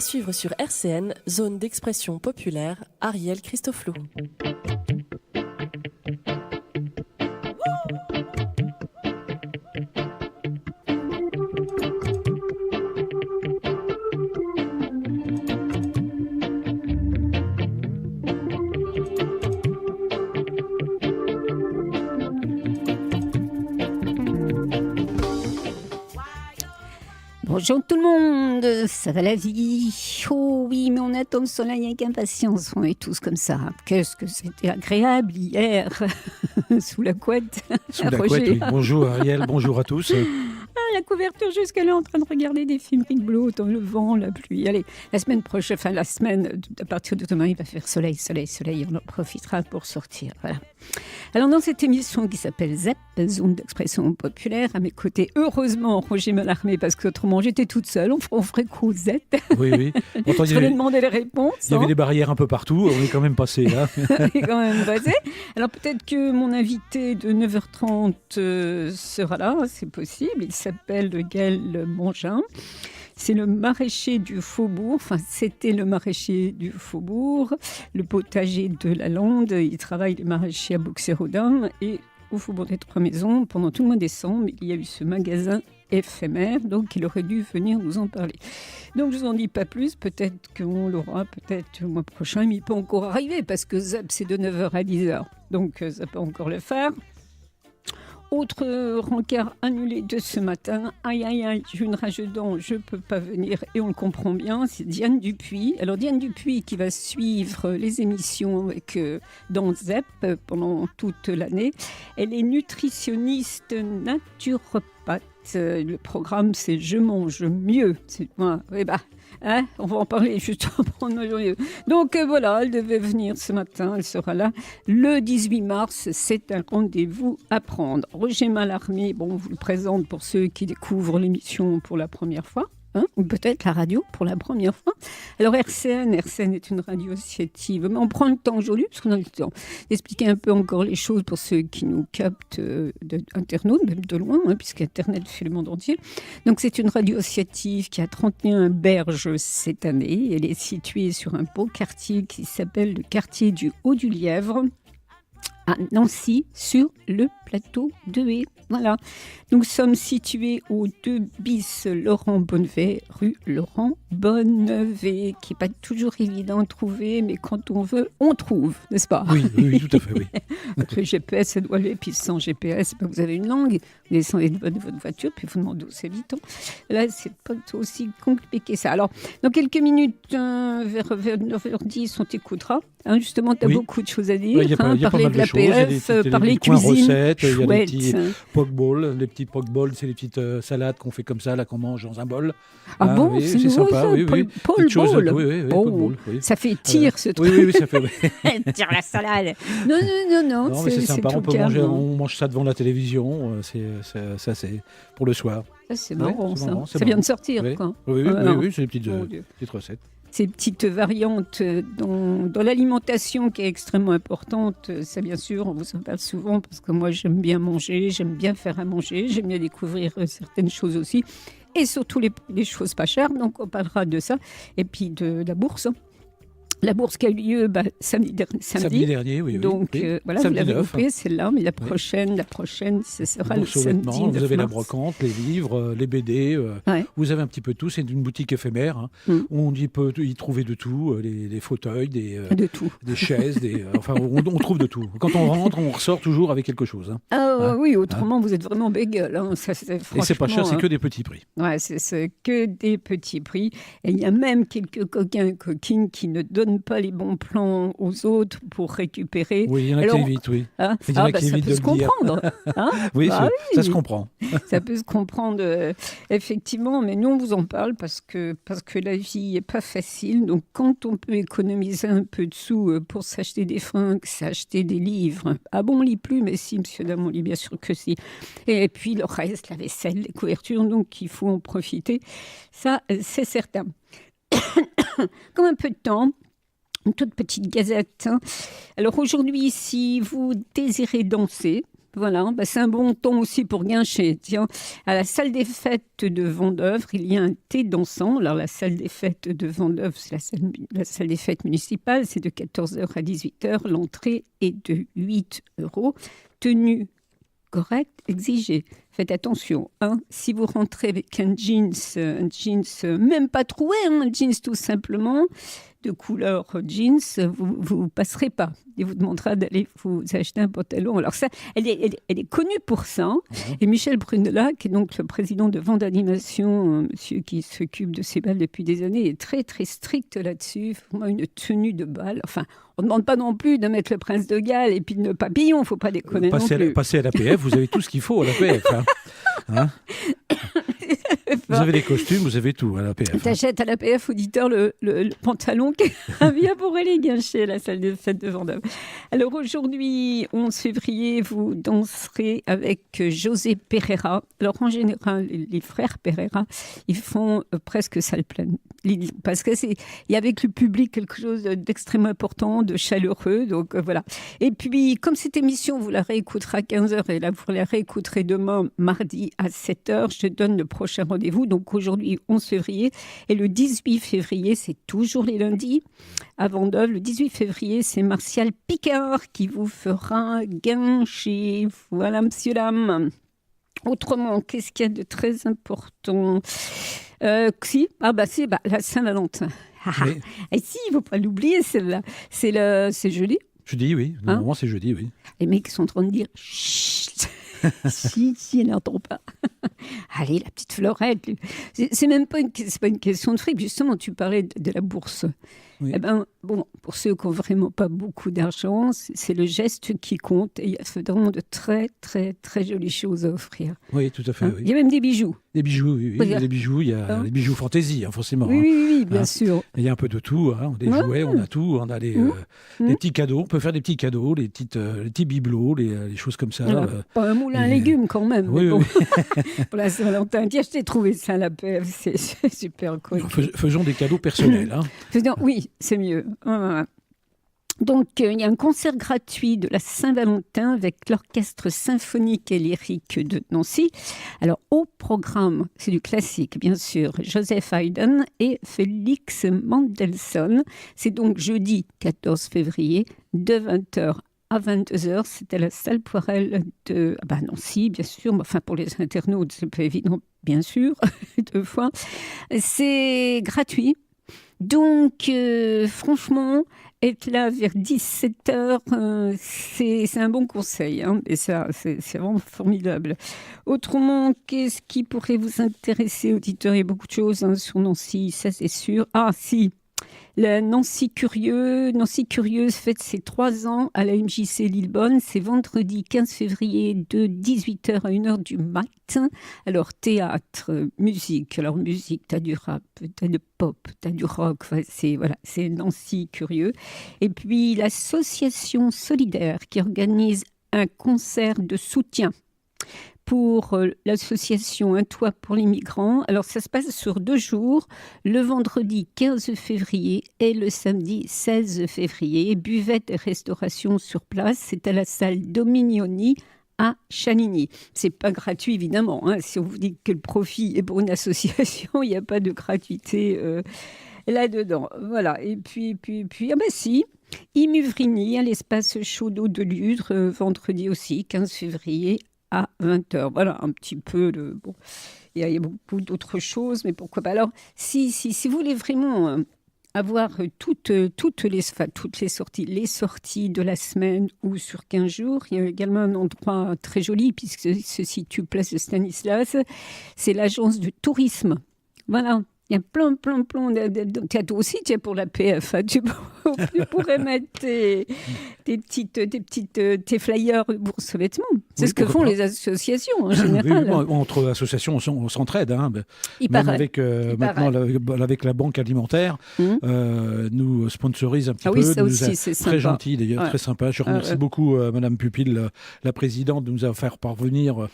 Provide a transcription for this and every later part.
À suivre sur RCN, zone d'expression populaire, Ariel Christofflot. Bonjour tout le monde, ça va la vie? Oh oui, mais on attend le soleil avec impatience, on est tous comme ça. Qu'est-ce que c'était agréable hier, sous la couette. Sous la Roger. couette, oui. Bonjour Ariel, bonjour à tous. La couverture jusqu'à en train de regarder des films rigolots dans le vent, la pluie. Allez, la semaine prochaine, à partir de demain, il va faire soleil, on en profitera pour sortir. Voilà. Alors dans cette émission qui s'appelle ZEP, zone d'expression populaire, à mes côtés, heureusement, Roger Mallarmé, parce qu'autrement j'étais toute seule, on ferait coup Z. Oui. Pourtant, Je vais demander les réponses. Il y avait des barrières un peu partout, on est quand même passé là. On est quand même passé. Alors peut-être que mon invité de 9h30 sera là, c'est possible. Il s'appelle Gaël Mangin. C'est le maraîcher du Faubourg, c'était le maraîcher du Faubourg, le potager de la Lande. Il travaille le maraîcher à Bouxérodin et au Faubourg des Trois Maisons. Pendant tout le mois de décembre, il y a eu ce magasin éphémère, donc il aurait dû venir nous en parler. Donc je ne vous en dis pas plus, peut-être qu'on l'aura, peut-être le mois prochain, mais il peut encore arriver, parce que ZEP, c'est de 9h à 10h, donc ça peut encore le faire. Autre rencard annulé de ce matin, aïe, j'ai une rage de dents, je ne peux pas venir, et on le comprend bien, c'est Diane Dupuis. Alors Diane Dupuis qui va suivre les émissions dans ZEP pendant toute l'année. Elle est nutritionniste naturopathe. Le programme, c'est Je mange mieux. On va en parler justement. Donc voilà, elle devait venir ce matin, elle sera là. Le 18 mars, c'est un rendez-vous à prendre. Roger Mallarmé, on vous le présente pour ceux qui découvrent l'émission pour la première fois. Ou peut-être la radio pour la première fois. Alors RCN est une radio associative, mais on prend le temps aujourd'hui, parce qu'on a le temps d'expliquer un peu encore les choses pour ceux qui nous captent d'internautes, même de loin, puisqu'Internet fait le monde entier. Donc c'est une radio associative qui a 31 berges cette année. Elle est située sur un beau quartier qui s'appelle le quartier du Haut-du-Lièvre, à Nancy, sur le plateau de Haye. Voilà. Nous sommes situés au 2 bis Laurent Bonnevet, rue Laurent Bonnevet, qui n'est pas toujours évident à trouver, mais quand on veut, on trouve, n'est-ce pas? Oui, tout à fait, oui. Donc le GPS, ça doit aller, puis sans GPS, vous avez une langue, vous descendez de votre voiture, puis vous demandez où c'est habitant. Là, c'est pas aussi compliqué ça. Alors, dans quelques minutes, vers 9h10, on t'écoutera. Justement, tu as beaucoup de choses à dire. Il y a pas parler mal de la choses. PF, parler cuisine. Recettes, il y a des petits chouette. Les petits poke bowls, c'est les petites salades qu'on fait comme ça, là, qu'on mange dans un bol. Bon, oui, c'est sympa, ça, oui. Paul Bowl. Oui, Paul Bowl, oui. Ça fait tire ce truc. Oui, ça fait. Tire la salade. Non, Mais c'est sympa, on on mange ça devant la télévision, c'est pour le soir. Ça, c'est marrant, ça. C'est Ça vient de sortir, quoi. Oui, c'est des petites recettes. Ces petites variantes dans l'alimentation qui est extrêmement importante, ça bien sûr, on vous en parle souvent parce que moi j'aime bien manger, j'aime bien faire à manger, j'aime bien découvrir certaines choses aussi et surtout les choses pas chères, donc on parlera de ça et puis de la bourse. La bourse qui a eu lieu samedi dernier, oui. Donc voilà, samedi vous l'avez 9. compris, c'est là, mais la prochaine, ce sera le samedi 9 vous avez la mars. brocante, les livres, les BD, vous avez un petit peu tout, c'est une boutique éphémère, où on peut y trouver de tout, les fauteuils, des chaises, on trouve de tout. Quand on rentre, on ressort toujours avec quelque chose. Oui, autrement vous êtes vraiment bégueule. Ça, et c'est pas cher, c'est que des petits prix. Ouais, c'est que des petits prix. Et il y a même quelques coquins et coquines qui ne donnent pas les bons plans aux autres pour récupérer. Oui, il y en a qui évitent, oui. Il y en a qui évitent de le dire. Ça se comprend. Ça peut se comprendre, effectivement, mais nous, on vous en parle parce que la vie n'est pas facile. Donc, quand on peut économiser un peu de sous pour s'acheter des fringues, s'acheter des livres. On ne lit plus, mais si, monsieur, dame, on lit bien sûr que si. Et puis, le reste, la vaisselle, les couvertures, donc il faut en profiter. Ça, c'est certain. Comme un peu de temps, une toute petite gazette. Alors aujourd'hui, si vous désirez danser, Voilà, c'est un bon ton aussi pour Guinchet. Tiens, à la salle des fêtes de Vendeuvre, il y a un thé dansant. Alors, la salle des fêtes de Vendeuvre, c'est la salle des fêtes municipale. C'est de 14h à 18h. L'entrée est de 8 €. Tenue correcte, exigée. Faites attention, si vous rentrez avec un jeans même pas troué, un jeans tout simplement, de couleur jeans, vous passerez pas. Il vous demandera d'aller vous acheter un pantalon. Alors ça, elle est connue pour ça. Et Michel Brunellat, qui est donc le président de Vente d'Animation, monsieur qui s'occupe de ces balles depuis des années, est très très strict là-dessus. Vraiment une tenue de bal. Enfin, on ne demande pas non plus de mettre le prince de Galles et puis le papillon. Il ne faut pas déconner non plus. Passez à l'APF, vous avez tout ce qu'il faut à l'APF. Vous avez les costumes, vous avez tout à l'APF. T'achètes à l'APF, auditeur, le pantalon qui est bien pour aller Guinchet, la salle de fête de Vendôme. Alors aujourd'hui, 11 février, vous danserez avec José Pereira. Alors en général, les frères Pereira, ils font presque salle pleine. Parce qu'il y a avec le public quelque chose d'extrêmement important, de chaleureux. Donc voilà. Et puis, comme cette émission, vous la réécouterez à 15h et là, vous la réécouterez demain, mardi à 7h. Je donne le prochain rendez-vous. Donc aujourd'hui, 11 février. Et le 18 février, c'est toujours les lundis à Vendôme. Le 18 février, c'est Martial Picard qui vous fera Guinchet. Voilà, monsieur, dame. Autrement, qu'est-ce qu'il y a de très important ? La Saint-Valentin. Oui. Et si, il ne faut pas l'oublier, celle-là. C'est jeudi. Jeudi, oui. Normalement, c'est jeudi, oui. Les mecs sont en train de dire « Chut !» si, elle n'entend pas. Allez, la petite Fleurette. C'est même pas une question de fric. Justement, tu parlais de la bourse. Oui. Eh ben, bon, pour ceux qui n'ont vraiment pas beaucoup d'argent, c'est le geste qui compte. Et il y a vraiment de très, très, très jolies choses à offrir. Oui, tout à fait. Oui. Il y a même des bijoux. Des bijoux, oui. Il y a des bijoux, il y a les bijoux fantaisie, forcément. Oui, bien sûr. Il y a un peu de tout. Des jouets, on a tout. On a les petits cadeaux. On peut faire des petits cadeaux, les petits bibelots, les choses comme ça. Alors, pas un moulin à légumes quand même. Oui, bon. oui. Pour la Saint-Valentin, je t'ai trouvé ça à la PF. C'est super cool. Faisons des cadeaux personnels. Oui, c'est mieux. Donc, il y a un concert gratuit de la Saint-Valentin avec l'Orchestre symphonique et lyrique de Nancy. Alors, au programme, c'est du classique, bien sûr, Joseph Haydn et Félix Mendelssohn. C'est donc jeudi 14 février, de 20h à 22h. C'est à la salle Poirel de Nancy, bien sûr. Enfin, pour les internautes, c'est pas évident, bien sûr, 2 fois. C'est gratuit. Donc, franchement, être là vers 17h, c'est un bon conseil. Et ça, c'est vraiment formidable. Autrement, qu'est-ce qui pourrait vous intéresser, auditeurs ? Il y a beaucoup de choses sur Nancy, ça c'est sûr. Ah, si, la Nancy Curieuse fête ses 3 ans à la MJC Lillebonne. C'est vendredi 15 février de 18h à 1h du matin. Alors, théâtre, musique. Alors, musique, t'as du rap, t'as du pop, t'as du rock. Enfin, c'est Nancy Curieux. Et puis, l'association solidaire qui organise un concert de soutien pour l'association Un Toit pour les migrants. Alors, ça se passe sur 2 jours, le vendredi 15 février et le samedi 16 février. Buvette et restauration sur place, c'est à la salle Dominioni à Chaligny. C'est pas gratuit, évidemment. Si on vous dit que le profit est pour une association, il n'y a pas de gratuité là-dedans. Voilà. Et puis, si, Imuvrini à l'espace Chaudot de Ludre, vendredi aussi, 15 février, à 20h. Voilà, un petit peu de... Bon, il y a beaucoup d'autres choses, mais pourquoi pas. Alors, si vous voulez vraiment avoir toutes les sorties, de la semaine ou sur 15 jours, il y a également un endroit très joli, puisque se situe place de Stanislas, c'est l'agence de tourisme. Voilà. Il y a plein de... Toi aussi, tu es pour la PF. Tu pourrais mettre tes flyers bourse vêtements. C'est ce que font les associations en général. Oui, entre associations, on s'entraide. Même avec, maintenant, avec la banque alimentaire, nous sponsorise un petit peu. Ça aussi, c'est très gentil, d'ailleurs, très sympa. Je remercie beaucoup Madame Pupil, la présidente, de nous avoir fait parvenir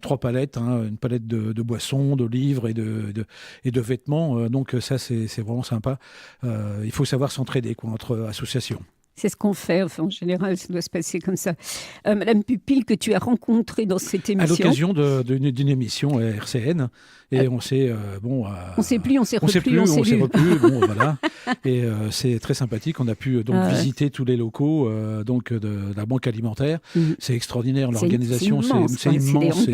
3 palettes. Une palette de boissons, de livres et de vêtements, donc ça c'est vraiment sympa. Il faut savoir s'entraider entre associations. C'est ce qu'on fait. Enfin, en général, ça doit se passer comme ça. Madame Pupille, que tu as rencontrée dans cette émission. À l'occasion d'une émission à RCN. Et on s'est on s'est plu, on s'est replu, on s'est replu. Bon, voilà. Et c'est très sympathique. On a pu donc visiter tous les locaux donc de la Banque Alimentaire. C'est extraordinaire l'organisation. C'est immense.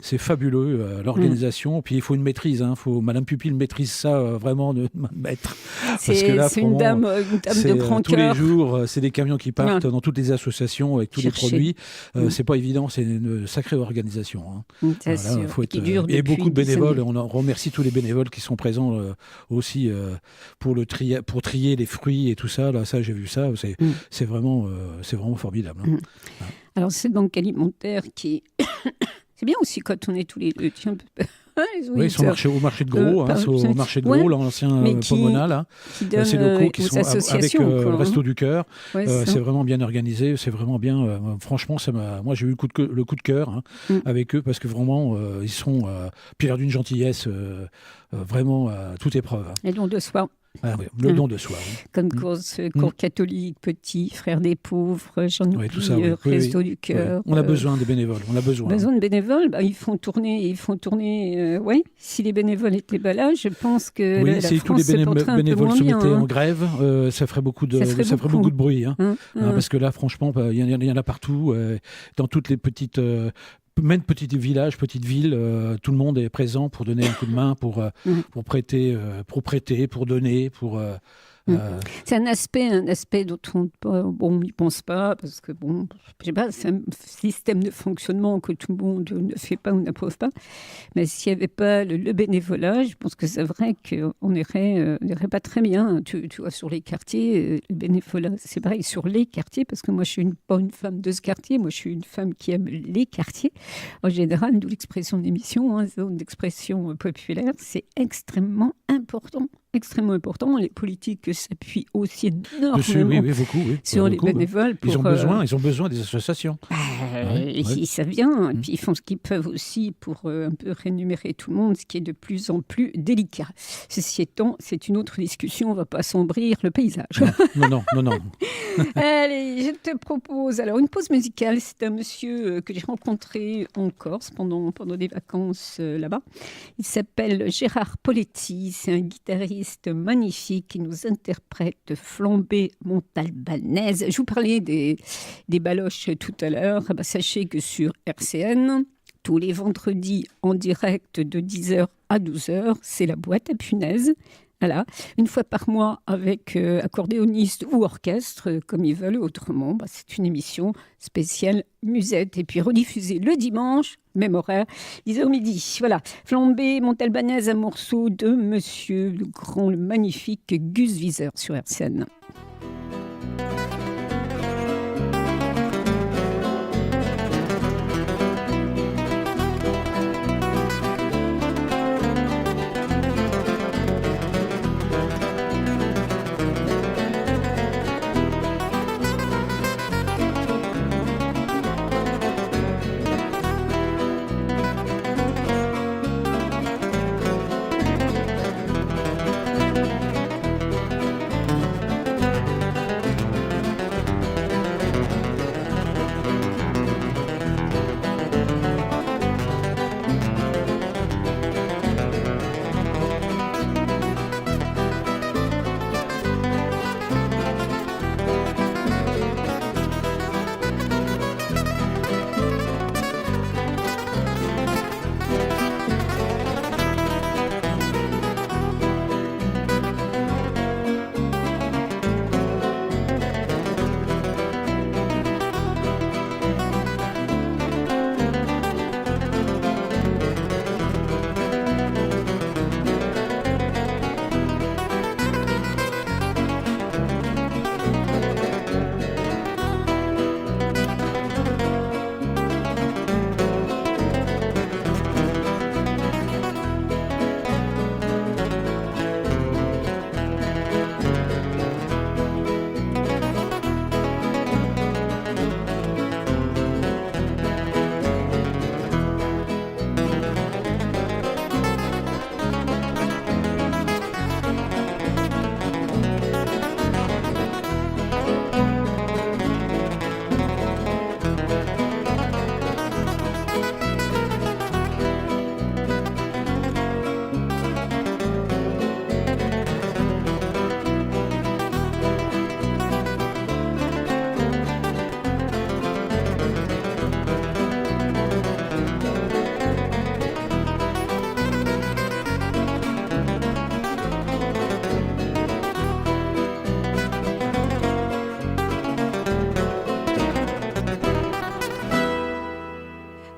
C'est fabuleux l'organisation. Puis il faut une maîtrise. Madame Pupille maîtrise ça vraiment de maître. C'est une dame de grand cœur. Tous les jours, c'est des camions qui partent dans toutes les associations avec tous les produits. C'est pas évident. C'est une sacrée organisation. Faut être et beaucoup de bénévoles. On remercie tous les bénévoles qui sont présents aussi pour trier les fruits et tout ça. Là, ça j'ai vu ça. C'est vraiment formidable. Alors cette banque alimentaire qui c'est bien aussi quand on est tous les deux. Tiens, oui, ils sont au marché de Gros, au marché de Gros, l'ancien Pomona, là. Ces locaux qui sont avec le Resto du Cœur. C'est vraiment bien organisé, c'est vraiment bien. Franchement, moi j'ai eu le coup de cœur avec eux parce que vraiment, ils sont pierre d'une gentillesse, vraiment à toute épreuve. Et don de soi. Ah oui, le don de soi. Comme cours catholique, petit, frère des pauvres, Jean-Louis, Resto du Cœur. On a besoin des bénévoles, on a besoin de bénévoles, ils font tourner. Si les bénévoles étaient là, je pense que la France tous les bénévoles se mettaient en grève. Ça ferait beaucoup de bruit. Parce que là, franchement, il y en a partout, dans toutes les petites... Même petit village, petite ville, tout le monde est présent pour donner un coup de main, pour prêter, pour donner, pour... C'est un aspect dont on n'y pense pas, parce que je sais pas, c'est un système de fonctionnement que tout le monde ne fait pas ou n'approuve pas. Mais s'il n'y avait pas le bénévolat, je pense que c'est vrai qu'on n'irait pas très bien. Tu vois, sur les quartiers, le bénévolat, c'est pareil sur les quartiers, parce que moi, je suis pas une femme de ce quartier, moi, je suis une femme qui aime les quartiers. En général, d'où l'expression de l'émission, zone d'expression populaire, c'est extrêmement important. Les politiques s'appuient aussi énormément sur les bénévoles. Ils ont besoin des associations. Ça vient, et puis ils font ce qu'ils peuvent aussi pour un peu rémunérer tout le monde, ce qui est de plus en plus délicat. Ceci étant, c'est une autre discussion, on ne va pas assombrir le paysage. Non. Allez, je te propose alors une pause musicale. C'est un monsieur que j'ai rencontré en Corse pendant des vacances là-bas. Il s'appelle Gérard Poletti, c'est un guitariste magnifique qui nous interprète Flambée montalbanaise. Je vous parlais des baloches tout à l'heure. Sachez que sur RCN, tous les vendredis en direct de 10h à 12h, c'est la boîte à punaises. Voilà, une fois par mois avec accordéoniste ou orchestre, comme ils veulent. Autrement, c'est une émission spéciale musette. Et puis rediffusée le dimanche, même horaire, 10h midi. Voilà, Flambée montalbanaise, un morceau de monsieur le grand, le magnifique Gus Viseur sur RCN.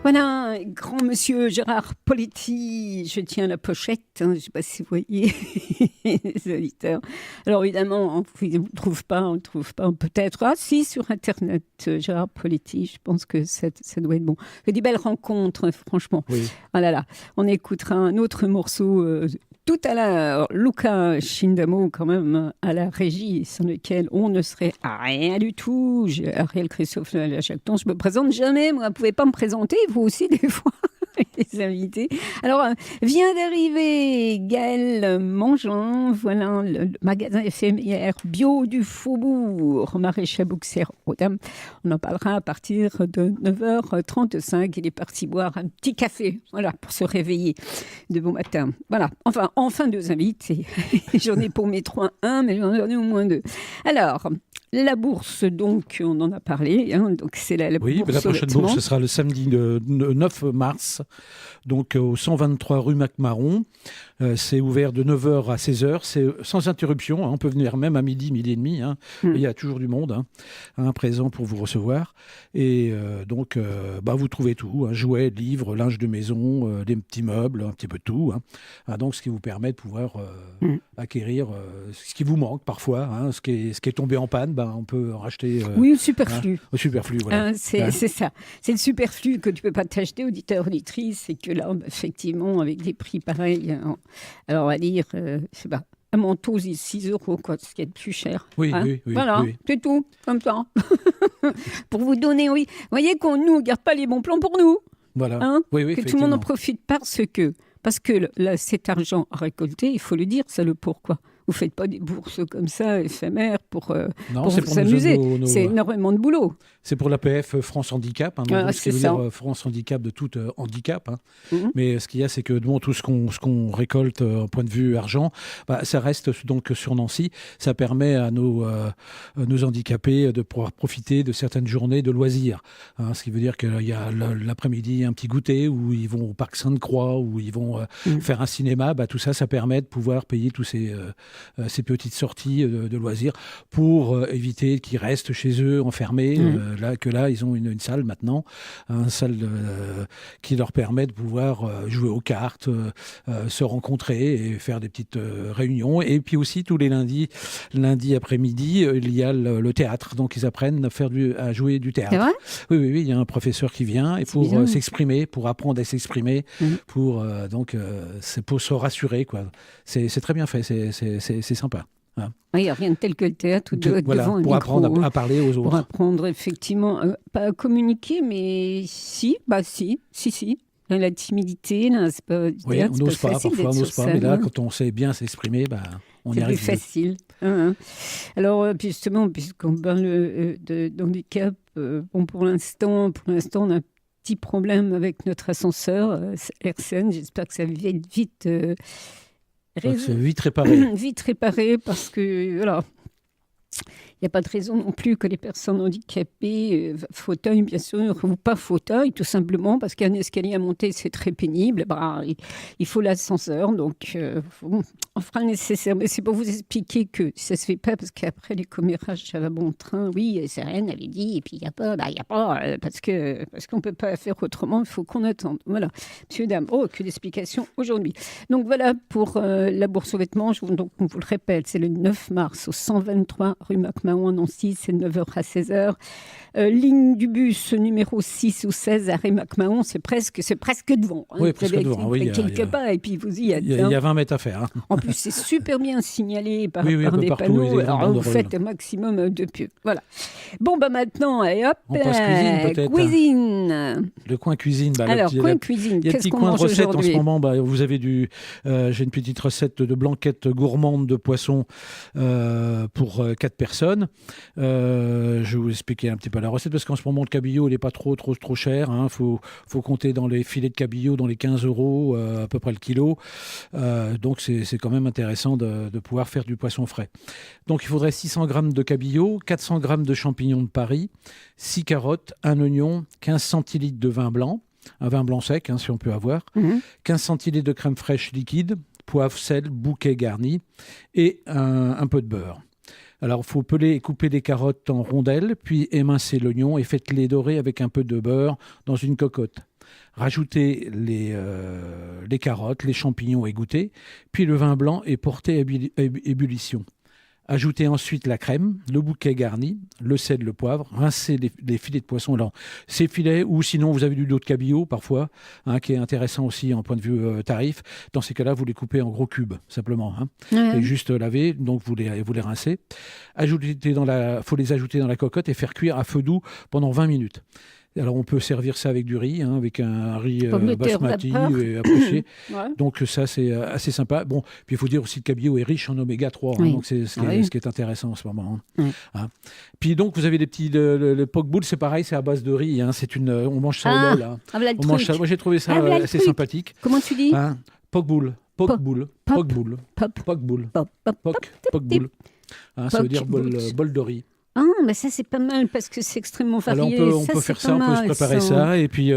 Voilà, grand monsieur Gérard Poletti, je tiens la pochette, je ne sais pas si vous voyez les auditeurs. Alors évidemment, on ne trouve pas, peut-être, si sur Internet, Gérard Poletti, je pense que ça doit être bon. Il y a des belles rencontres, franchement. Oui. Voilà, là, on écoutera un autre morceau tout à l'heure, Luca Schindamo, quand même, à la régie, sans lequel on ne serait à rien du tout. J'ai Ariel Christophe à chaque temps, je me présente jamais, moi, vous ne pouvez pas me présenter, vous aussi, des fois, les invités. Alors, vient d'arriver Gaël Mangeant, voilà, le magasin éphémère bio du Faubourg, Maraîchère Bouxières aux Dames. On en parlera à partir de 9h35. Il est parti boire un petit café, voilà, pour se réveiller de bon matin. Voilà, enfin 2 invités. J'en ai pour mes 3, 1, mais j'en ai au moins 2. Alors, la bourse, donc, on en a parlé. Donc, c'est la oui, bourse. La prochaine bourse, ce sera le samedi 9 mars, donc au 123 rue Mac-Marron. C'est ouvert de 9h à 16h. C'est sans interruption. On peut venir même à midi et demi. Il y a toujours du monde présent pour vous recevoir. Et donc, vous trouvez tout. Jouets, livres, linge de maison, des petits meubles, un petit peu de tout. Donc, ce qui vous permet de pouvoir acquérir ce qui vous manque parfois. Ce qui est tombé en panne, on peut en racheter. Oui, au superflu. Au superflu, voilà. C'est ça. C'est le superflu que tu ne peux pas t'acheter, auditeur, auditrice. Et que là, effectivement, avec des prix pareils, alors on va dire, je sais pas, un manteau, 6 €, quoi, ce qui est le plus cher. Oui. Voilà, oui. c'est tout, comme ça. Pour vous donner, oui. Vous voyez qu'on ne garde pas les bons plans pour nous. Voilà. Que tout le monde en profite parce que cet argent récolté, il faut le dire, c'est le pourquoi. Vous ne faites pas des bourses comme ça, éphémères, pour vous amuser. C'est énormément de boulot. C'est pour l'APF France Handicap, ce qui veut dire France Handicap de tout handicap. Mais ce qu'il y a, c'est que tout ce qu'on récolte en point de vue argent, ça reste donc sur Nancy. Ça permet à nos handicapés de pouvoir profiter de certaines journées de loisirs. Ce qui veut dire qu'il y a l'après-midi un petit goûter, où ils vont au Parc Sainte-Croix, où ils vont faire un cinéma. Tout ça, ça permet de pouvoir payer tous ces petites sorties de loisirs pour éviter qu'ils restent chez eux enfermés. Là, ils ont une salle maintenant, une salle qui leur permet de pouvoir jouer aux cartes, se rencontrer et faire des petites réunions. Et puis aussi, tous les lundi après-midi, il y a le théâtre. Donc, ils apprennent à jouer du théâtre. C'est vrai ? Oui, il y a un professeur qui vient et pour s'exprimer, pour apprendre à s'exprimer, c'est pour se rassurer, quoi. C'est très bien fait, c'est sympa. Il n'y a rien de tel que le théâtre devant un pour micro, apprendre à parler aux autres. Pour apprendre effectivement, pas à communiquer, mais si. La timidité, là, c'est pas du théâtre, on n'ose pas, facile parfois on n'ose pas, mais là, quand on sait bien s'exprimer, on y arrive. C'est plus facile. Alors, justement, puisqu'on parle d'handicap, pour l'instant, on a un petit problème avec notre ascenseur, Airsen. J'espère que ça va être vite... c'est vite réparé. Vite réparé, parce que, voilà, il n'y a pas de raison non plus que les personnes handicapées, fauteuil bien sûr, ou pas fauteuil, tout simplement, parce qu'un escalier à monter, c'est très pénible. Il faut l'ascenseur, donc on fera le nécessaire. Mais c'est pour vous expliquer que ça ne se fait pas, parce qu'après les commérages à la bon train, oui, Sérène avait dit, et puis il n'y a pas, parce qu'on ne peut pas faire autrement, il faut qu'on attende. Voilà, monsieur, dame, que d'explications aujourd'hui. Donc voilà pour la bourse aux vêtements, donc on vous le répète, c'est le 9 mars au 123 rue Mac-Mahon à Nancy, c'est de 9h à 16h. Ligne du bus numéro 6 ou 16 à Mac-Mahon, c'est presque devant. Oui, presque devant. Oui, quelques pas, et puis vous y êtes. Il y a 20 mètres à faire. En plus, c'est super bien signalé par des partout, panneaux. Alors, vous faites un maximum de pubs. Voilà. Bon, maintenant, allez, hop. On passe cuisine, peut-être. Cuisine. Le coin cuisine. Alors, coin cuisine, qu'est-ce qu'on mange aujourd'hui ? Il y a un petit coin de recette en ce moment. Vous avez j'ai une petite recette de blanquette gourmande de poisson pour 4 personnes. Je vais vous expliquer un petit peu la recette, parce qu'en ce moment, le cabillaud, il n'est pas trop cher. Faut compter dans les filets de cabillaud, dans les 15 € à peu près le kilo. Donc, c'est quand même intéressant de pouvoir faire du poisson frais. Donc, il faudrait 600 g de cabillaud, 400 g de champignons de Paris, 6 carottes, un oignon, 15 centilitres de vin blanc, un vin blanc sec, si on peut avoir, 15 centilitres de crème fraîche liquide, poivre, sel, bouquet garni et un peu de beurre. Alors, il faut peler et couper les carottes en rondelles, puis émincer l'oignon et faites-les dorer avec un peu de beurre dans une cocotte. Rajoutez les carottes, les champignons égouttés, puis le vin blanc est porté à ébullition. Ajoutez ensuite la crème, le bouquet garni, le sel, le poivre, rincez les filets de poisson. Alors, ces filets, ou sinon vous avez du dos de cabillaud parfois, qui est intéressant aussi en point de vue tarif. Dans ces cas-là, vous les coupez en gros cubes, simplement. Et juste laver, donc vous les rincez. Faut les ajouter dans la cocotte et faire cuire à feu doux pendant 20 minutes. Alors, on peut servir ça avec du riz, avec un riz basmati et apprécié. Donc, ça, c'est assez sympa. Bon, puis il faut dire aussi que le cabillaud est riche en oméga 3, donc c'est ce qui est intéressant en ce moment. Puis donc, vous avez des petits... Le poke bowl, c'est pareil, c'est à base de riz. On mange ça au bol. On mange ça. Moi, j'ai trouvé ça assez sympathique. Comment tu dis Poke bowl. Poke bowl. Poke bowl. Poke bowl. Poke bowl. Ça veut dire bol de riz. Ah, mais ça c'est pas mal parce que c'est extrêmement varié. Alors on peut faire ça, on peut se préparer ça. Et puis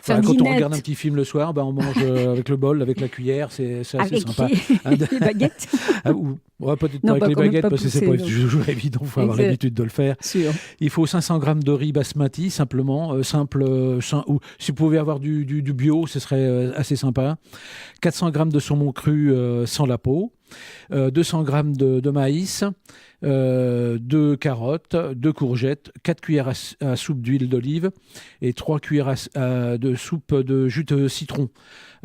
quand on regarde un petit film le soir, on mange avec le bol, avec la cuillère, c'est assez sympa. Les baguettes peut-être pas avec les baguettes parce que c'est pas toujours évident, il faut avoir l'habitude de le faire. Sûr. Il faut 500 g de riz basmati, simplement, ou si vous pouvez avoir du bio, ce serait assez sympa. 400 g de saumon cru sans la peau, 200 g de maïs, 2 carottes, 2 courgettes, 4 cuillères à soupe d'huile d'olive et 3 cuillères de soupe de jus de citron,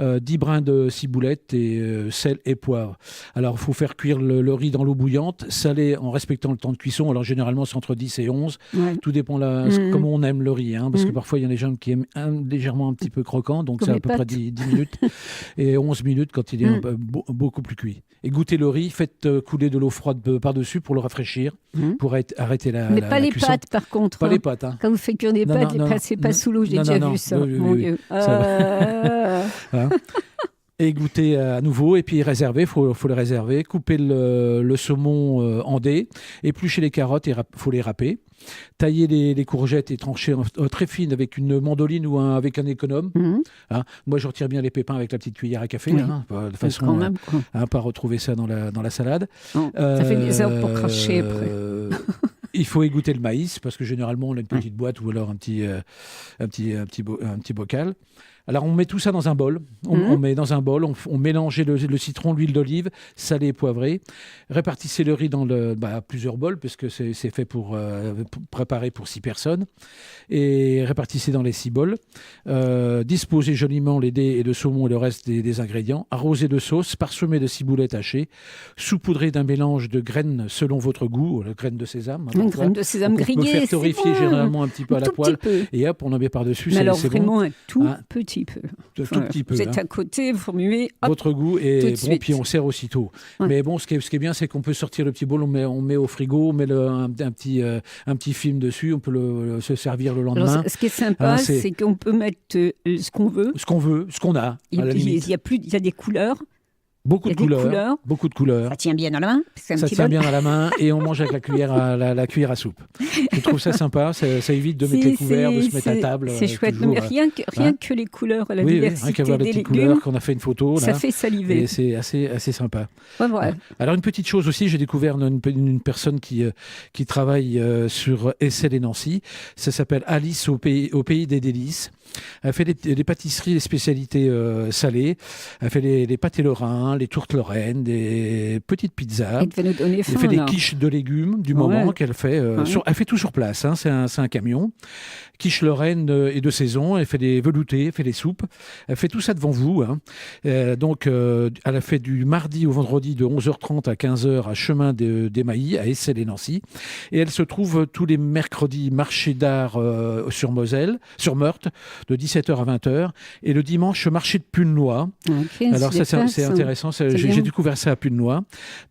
10 brins de ciboulette et sel et poivre. Alors, il faut faire cuire le riz dans l'eau bouillante, saler en respectant le temps de cuisson. Alors, généralement, c'est entre 10 et 11. Tout dépend comment on aime le riz, parce que parfois, il y a des gens qui aiment légèrement un petit peu croquant, donc c'est à peu près 10 minutes et 11 minutes quand il est beaucoup plus cuit. Égouttez le riz, faites couler de l'eau froide par-dessus pour le rafraîchir, pour arrêter la Mais pas les cuisson. pâtes, par contre. Pas les pâtes. Quand vous faites cuire des pâtes, les pâtes, c'est pas sous l'eau, j'ai déjà vu ça. Mon Dieu. Égoutter à nouveau et puis réserver, faut le réserver. Couper le saumon en dés, éplucher les carottes et faut les râper. Tailler les courgettes et trancher très fines avec une mandoline ou avec un économe. Moi, je retire bien les pépins avec la petite cuillère à café, de façon à pas retrouver ça dans la salade. Ça fait des heures pour cracher après. Il faut égoutter le maïs parce que généralement on a une petite boîte ou alors un petit bocal. Alors on met tout ça dans un bol. On met dans un bol, on mélange le citron, l'huile d'olive, salé et poivré. Répartissez le riz dans plusieurs bols parce que c'est fait pour préparer pour 6 personnes. Et répartissez dans les 6 bols. Disposez joliment les dés et le saumon et le reste des ingrédients. Arrosez de sauce, parsemez de ciboulette hachée, saupoudrez d'un mélange de graines selon votre goût, la graine de sésame. Une graine de sésame grillée, on peut faire torréfier généralement un petit peu à la poêle. Et hop, on en met par-dessus. Mais alors vraiment bon. un tout petit peu. Petit peu. Vous êtes à côté, vous formulez votre goût et bon, puis on sert aussitôt. Mais bon, ce qui est bien, c'est qu'on peut sortir le petit bol, on met au frigo, on met un petit film dessus, on peut se servir le lendemain. Alors, ce qui est sympa, c'est qu'on peut mettre ce qu'on veut. Ce qu'on a. Il y a des couleurs. Beaucoup de couleurs. Ça tient bien dans la main. Ça tient bien dans la main et on mange avec la cuillère à soupe. Je trouve ça sympa. Ça évite de mettre les couverts, de se mettre à table. C'est chouette. Mais rien que les couleurs, la diversité rien qu'à voir les petites couleurs qu'on a fait une photo. Ça fait saliver. Et c'est assez sympa. Ouais. Alors une petite chose aussi, j'ai découvert une personne qui travaille sur Essel et Nancy. Ça s'appelle Alice au pays des délices. Elle fait des pâtisseries, des spécialités salées. Elle fait les pâtés lorrains, les tourtes lorraines, des petites pizzas. Elle fait des quiches de légumes du moment qu'elle fait. Elle fait tout sur place. C'est un camion. Quiche lorraine et de saison. Elle fait des veloutés, elle fait des soupes. Elle fait tout ça devant vous. Donc, elle a fait du mardi au vendredi de 11h30 à 15h à Chemin des Maillis, à Essel et Nancy. Et elle se trouve tous les mercredis marché d'art sur Meurthe, de 17h à 20h. Et le dimanche, marché de Pulnoy. Alors ça, c'est intéressant. J'ai découvert ça à Pulnoy,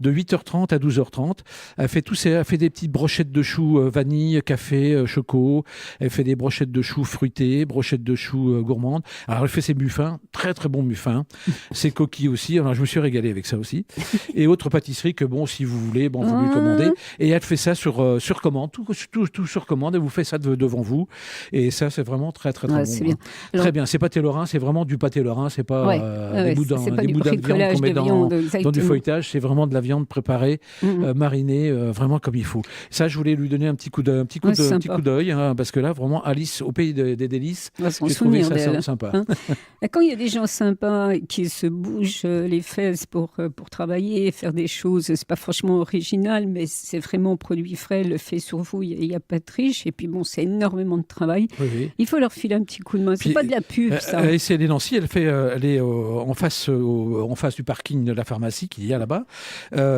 de 8h30 à 12h30. Elle fait des petites brochettes de choux vanille, café, choco. Elle fait des brochettes de choux fruités, brochettes de choux gourmandes. Alors elle fait ses muffins, très très bons muffins. Ses coquilles aussi. Alors je me suis régalé avec ça aussi. Et autre pâtisserie que si vous voulez, vous lui commandez. Et elle fait ça sur commande, tout sur commande. Elle vous fait ça devant vous. Et ça, c'est vraiment très très très bon. Bien. Très bien. C'est pâté lorrain, c'est vraiment du pâté lorrain. C'est pas des bouts de viande comme met dans du feuilletage. C'est vraiment de la viande préparée, marinée, vraiment comme il faut. Ça, je voulais lui donner un petit coup d'œil, hein, parce que là, vraiment, Alice au pays des délices, j'ai trouvé ça sympa. Hein. Quand il y a des gens sympas qui se bougent les fesses pour travailler, faire des choses, c'est pas franchement original, mais c'est vraiment produit frais, le fait sur vous, il n'y a pas de triche. Et puis bon, c'est énormément de travail. Oui. Il faut leur filer un petit coup de main. C'est pas de la pub, ça. Et c'est Nancy, elle est en face du parking de la pharmacie qu'il y a là-bas.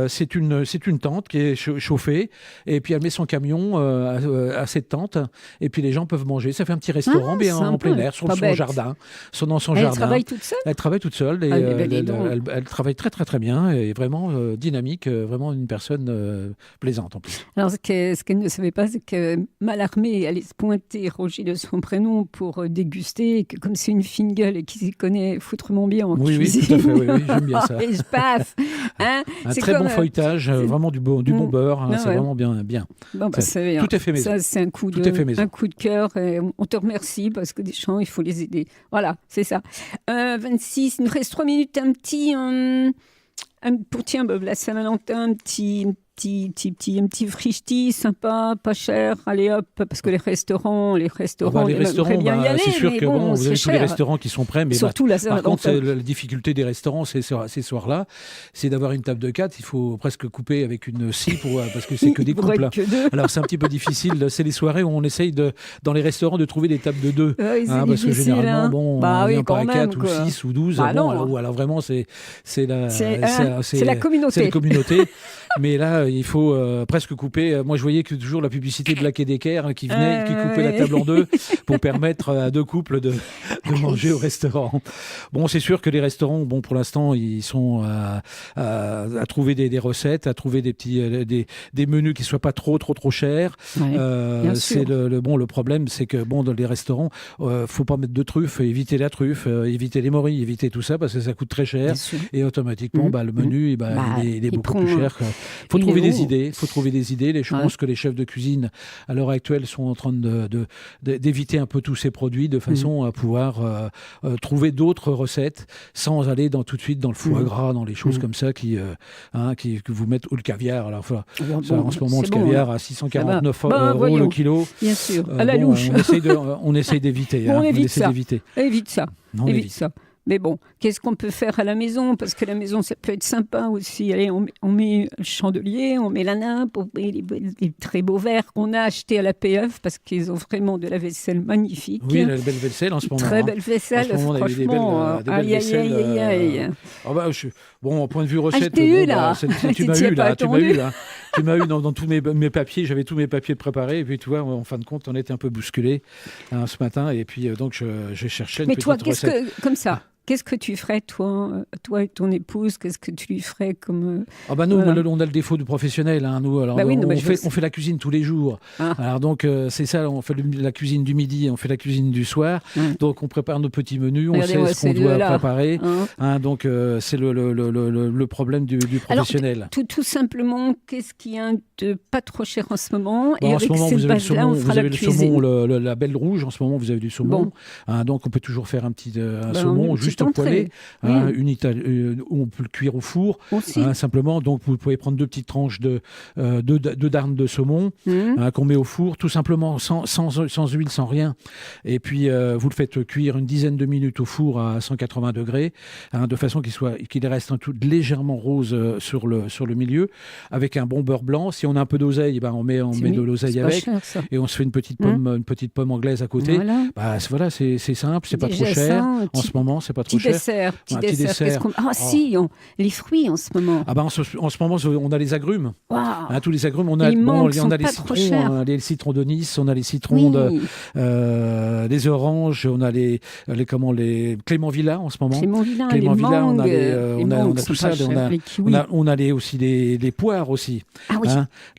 C'est une tente qui est chauffée, et puis elle met son camion à cette tente, et puis les gens peuvent manger. Ça fait un petit restaurant bien en plein air, dans son jardin. Elle travaille toute seule ? Elle travaille toute seule, et elle travaille très très très bien, et vraiment dynamique, vraiment une personne plaisante en plus. Alors ce qu'elle ne savait pas, c'est que Mallarmé allait se pointer Roger de son prénom pour déguster, et que comme c'est une fine gueule et qu'il s'y connaît foutrement bien en cuisine. Oui, tout à fait, oui, j'aime bien ça. Et je paf, hein, un très bon feuilletage, vraiment du bon beurre, hein, c'est vraiment bien. Bon, tout est fait maison. Ça, c'est un coup de cœur, et on te remercie parce que des gens, il faut les aider. Voilà, c'est ça. 26, il nous reste 3 minutes, un petit pour la Saint-Valentin, un petit frichti sympa, pas cher, allez hop, parce que les restaurants, très bien y aller, c'est sûr que vous avez tous les cher. Restaurants qui sont prêts, mais surtout par contre, la difficulté des restaurants ces soirs-là, c'est d'avoir une table de 4, il faut presque couper avec une scie parce que c'est que des couples. Alors c'est un petit peu difficile, c'est les soirées où on essaye dans les restaurants de trouver des tables de 2, parce que généralement, on vient pas à 4 ou 6 ou 12, alors vraiment c'est la communauté. C'est la communauté. Mais là, il faut presque couper. Moi, je voyais que toujours la publicité de Black & Decker qui venait, qui coupait la table en deux pour permettre à 2 couples de manger au restaurant. Bon, c'est sûr que les restaurants, pour l'instant, ils sont à trouver des recettes, à trouver des menus qui soient pas trop chers. C'est le problème, c'est que dans les restaurants, faut pas mettre de truffes, éviter la truffe, éviter les morilles, éviter tout ça parce que ça coûte très cher. Et automatiquement, le menu, il est beaucoup plus cher. Il faut trouver des idées. Je pense que les chefs de cuisine, à l'heure actuelle, sont en train d'éviter un peu tous ces produits de façon à pouvoir trouver d'autres recettes sans aller tout de suite dans le foie gras, dans les choses comme ça qui vous mettent, ou le caviar. Alors, en ce moment, le caviar à 649 euros le kilo. Bien sûr, à la louche. On essaye d'éviter. On évite ça. Évite ça. Mais bon, qu'est-ce qu'on peut faire à la maison ? Parce que la maison, ça peut être sympa aussi. Allez, on met le chandelier, on met la nappe, on met les très beaux verres qu'on a achetés à la PF parce qu'ils ont vraiment de la vaisselle magnifique. Oui, la belle vaisselle en ce moment. Très belle vaisselle, franchement. Aïe. Au point de vue recette, tu m'as eu dans tous mes papiers. J'avais tous mes papiers préparés. Et puis, tu vois, en fin de compte, on était un peu bousculés ce matin. Et puis, donc, je cherchais une petite recette. Mais toi, comme ça, qu'est-ce que tu ferais, toi et ton épouse ? Qu'est-ce que tu lui ferais comme... Nous, on a le défaut du professionnel. Hein, nous, alors, on fait la cuisine tous les jours. Alors, donc, c'est ça, on fait la cuisine du midi, on fait la cuisine du soir. Donc, on prépare nos petits menus, on sait ce qu'on doit préparer. Donc, c'est le problème du professionnel. Alors, tout simplement, qu'est-ce qu'il y a de pas trop cher en ce moment ? Et avec cette base-là, on fera la cuisine. La belle rouge, en ce moment, vous avez du saumon. Donc, on peut toujours faire un saumon juste poêlé, où on peut le cuire au four, simplement. Donc, vous pouvez prendre 2 petites tranches de darnes de saumon qu'on met au four, tout simplement, sans huile, sans rien. Et puis, vous le faites cuire une dizaine de minutes au four à 180 degrés, de façon qu'il reste légèrement rose sur le milieu, avec un bon beurre blanc. Si on a un peu d'oseille, on met de l'oseille avec, cher, et on se fait une petite pomme anglaise à côté. Voilà, c'est simple, c'est pas trop cher. En ce moment, c'est pas trop cher. Petit dessert. Les fruits en ce moment. En ce moment, on a les agrumes. Wow. Tous les agrumes, on a les citrons, les citrons de Nice, on a les citrons des oranges, on a les Clément Villa en ce moment. Clément Villa, on a tout ça. On a aussi les poires aussi.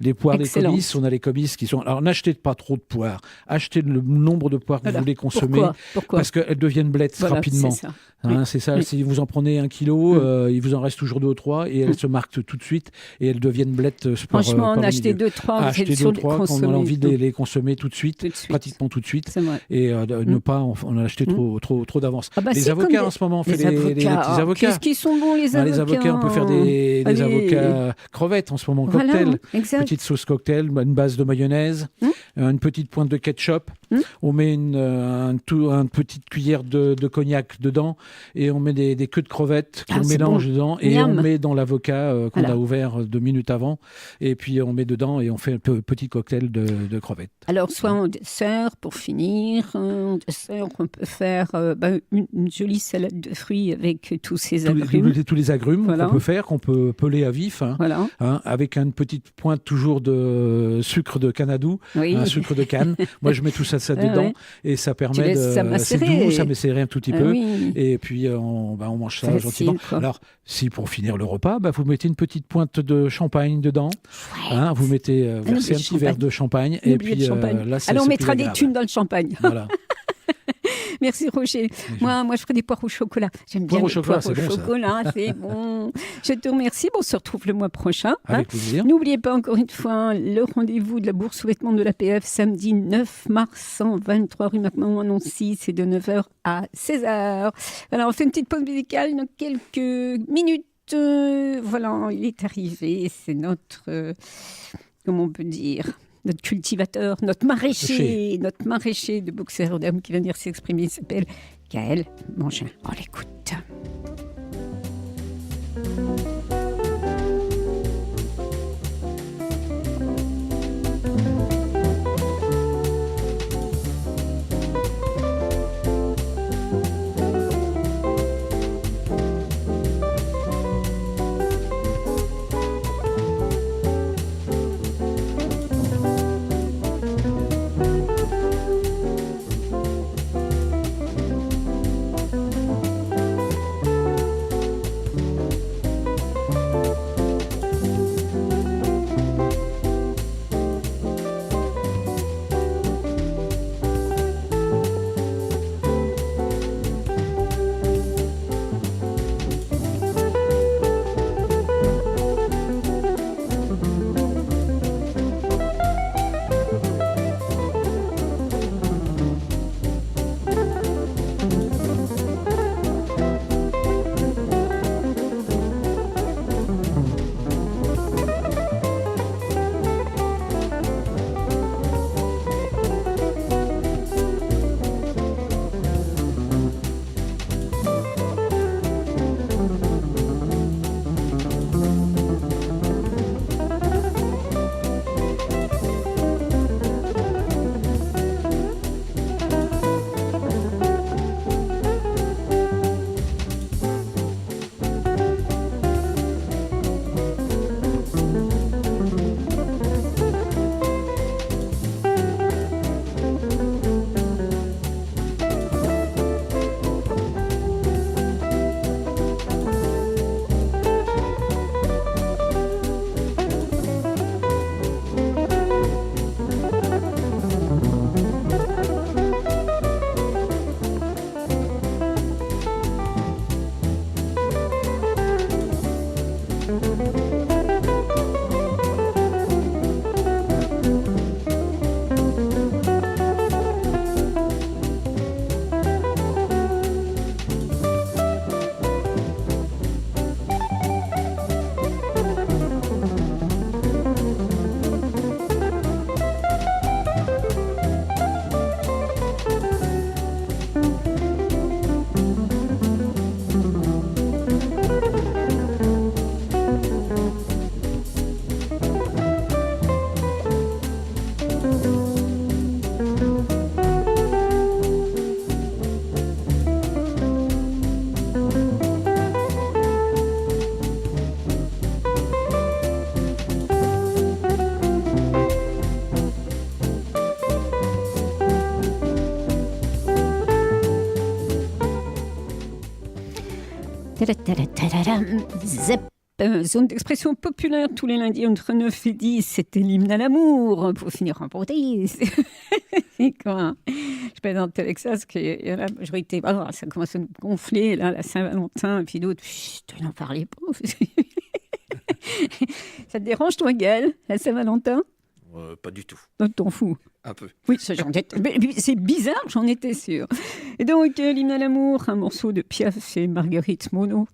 Les poires, les comices, on a les comices qui sont... Alors, n'achetez pas trop de poires. Achetez le nombre de poires que vous voulez consommer. Pourquoi ? Parce qu'elles deviennent blettes rapidement. C'est ça. Si vous en prenez 1 kilo, il vous en reste toujours 2 ou 3 et elles se marquent tout de suite et elles deviennent blettes. Franchement, en acheter 2-3, vous êtes sûr de les consommer. On a envie de les consommer tout de suite, pratiquement tout de suite. Et ne pas en acheter trop d'avance. Les avocats en ce moment, on fait les petits avocats. Qu'est-ce qu'ils sont bons les avocats? Les avocats, on peut faire des avocats crevettes en ce moment, cocktail. Petite sauce cocktail, une base de mayonnaise, une petite pointe de ketchup. On met une petite cuillère de cognac dedans et on met des queues de crevettes qu'on mélange dedans et on met dans l'avocat qu'on a ouvert 2 minutes avant et puis on met dedans et on fait un petit cocktail de crevettes. Alors soit en dessert pour finir, en dessert on peut faire une jolie salade de fruits avec tous ces agrumes. Tous les agrumes qu'on peut faire, qu'on peut peler à vif, avec une petite pointe toujours de sucre de canadou, un sucre de canne. Moi je mets tout ça dedans et ça permet de... C'est doux, ça macérer un tout petit peu et puis on mange ça gentiment. Alors si pour finir le repas, vous mettez une petite pointe de champagne dedans, vous mettez versez un petit verre de champagne et puis là c'est... Alors on mettra des thunes dans le champagne. Voilà. Merci Roger. Moi, je ferai des poires au chocolat. J'aime bien les poires au chocolat, c'est bon. Je te remercie. On se retrouve le mois prochain. Avec plaisir. N'oubliez pas encore une fois le rendez-vous de la bourse sous-vêtements de l'APF samedi 9 mars 123 rue MacMahon à Nancy. C'est de 9h à 16h. Alors, on fait une petite pause musicale dans quelques minutes. Voilà, il est arrivé. C'est notre... comment on peut dire ? Notre cultivateur, notre maraîcher de Buxerolles qui va venir s'exprimer, il s'appelle Gaël Mangin. On l'écoute. Zep. Zone d'expression populaire tous les lundis entre 9 et 10, c'était l'hymne à l'amour, pour finir en beauté. C'est quoi? Je plaisante avec ça, parce que la majorité, alors, ça commence à me gonfler, là, la Saint-Valentin, et puis d'autres, n'en parlez pas. Ça te dérange, toi, Gaël, la Saint-Valentin? Pas du tout. Non, t'en fous. Un peu. Oui, c'est bizarre, j'en étais sûre. Et donc, l'hymne à l'amour, un morceau de Piaf et Marguerite Monod,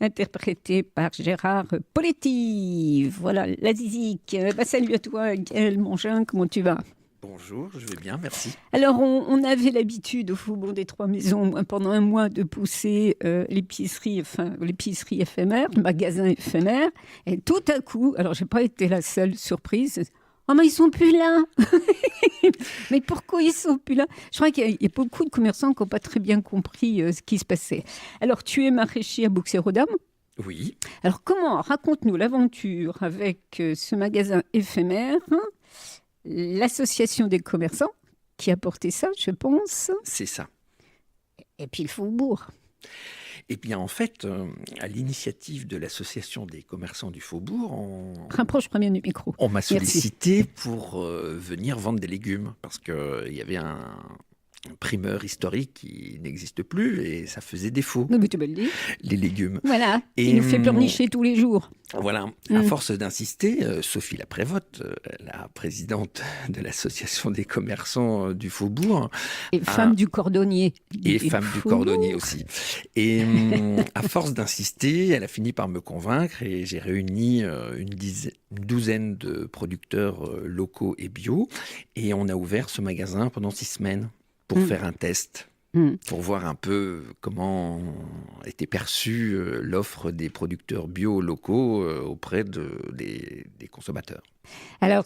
interprété par Gérard Poletti. Voilà, la zizik. Salut à toi, Gaël Mongin, comment tu vas? Bonjour, je vais bien, merci. Alors, on avait l'habitude au Faubourg des Trois Maisons, pendant un mois, de pousser l'épicerie éphémère, le magasin éphémère. Et tout à coup, alors je n'ai pas été la seule surprise, oh, mais ils sont plus là. Mais pourquoi ils sont plus là? Je crois qu'il y a beaucoup de commerçants qui n'ont pas très bien compris ce qui se passait. Alors, tu es maraîcher à Bouxières-aux-Dames? Oui. Alors, raconte-nous l'aventure avec ce magasin éphémère, l'association des commerçants qui a porté ça, je pense. C'est ça. Et puis le Faubourg. Eh bien, en fait, à l'initiative de l'association des commerçants du Faubourg, rapproche-toi bien du micro. On m'a sollicité pour venir vendre des légumes parce qu'il y avait un primeur historique qui n'existe plus et ça faisait défaut. Mais tu me le dis. Les légumes. Voilà, il nous fait pleurnicher tous les jours. Voilà, à force d'insister, Sophie Laprévotte, la présidente de l'association des commerçants du Faubourg. Et femme du cordonnier. Et femme du cordonnier aussi. Et à force d'insister, elle a fini par me convaincre et j'ai réuni une douzaine de producteurs locaux et bio. Et on a ouvert ce magasin pendant 6 semaines pour faire un test. Pour voir un peu comment était perçue l'offre des producteurs bio locaux auprès des consommateurs. Alors,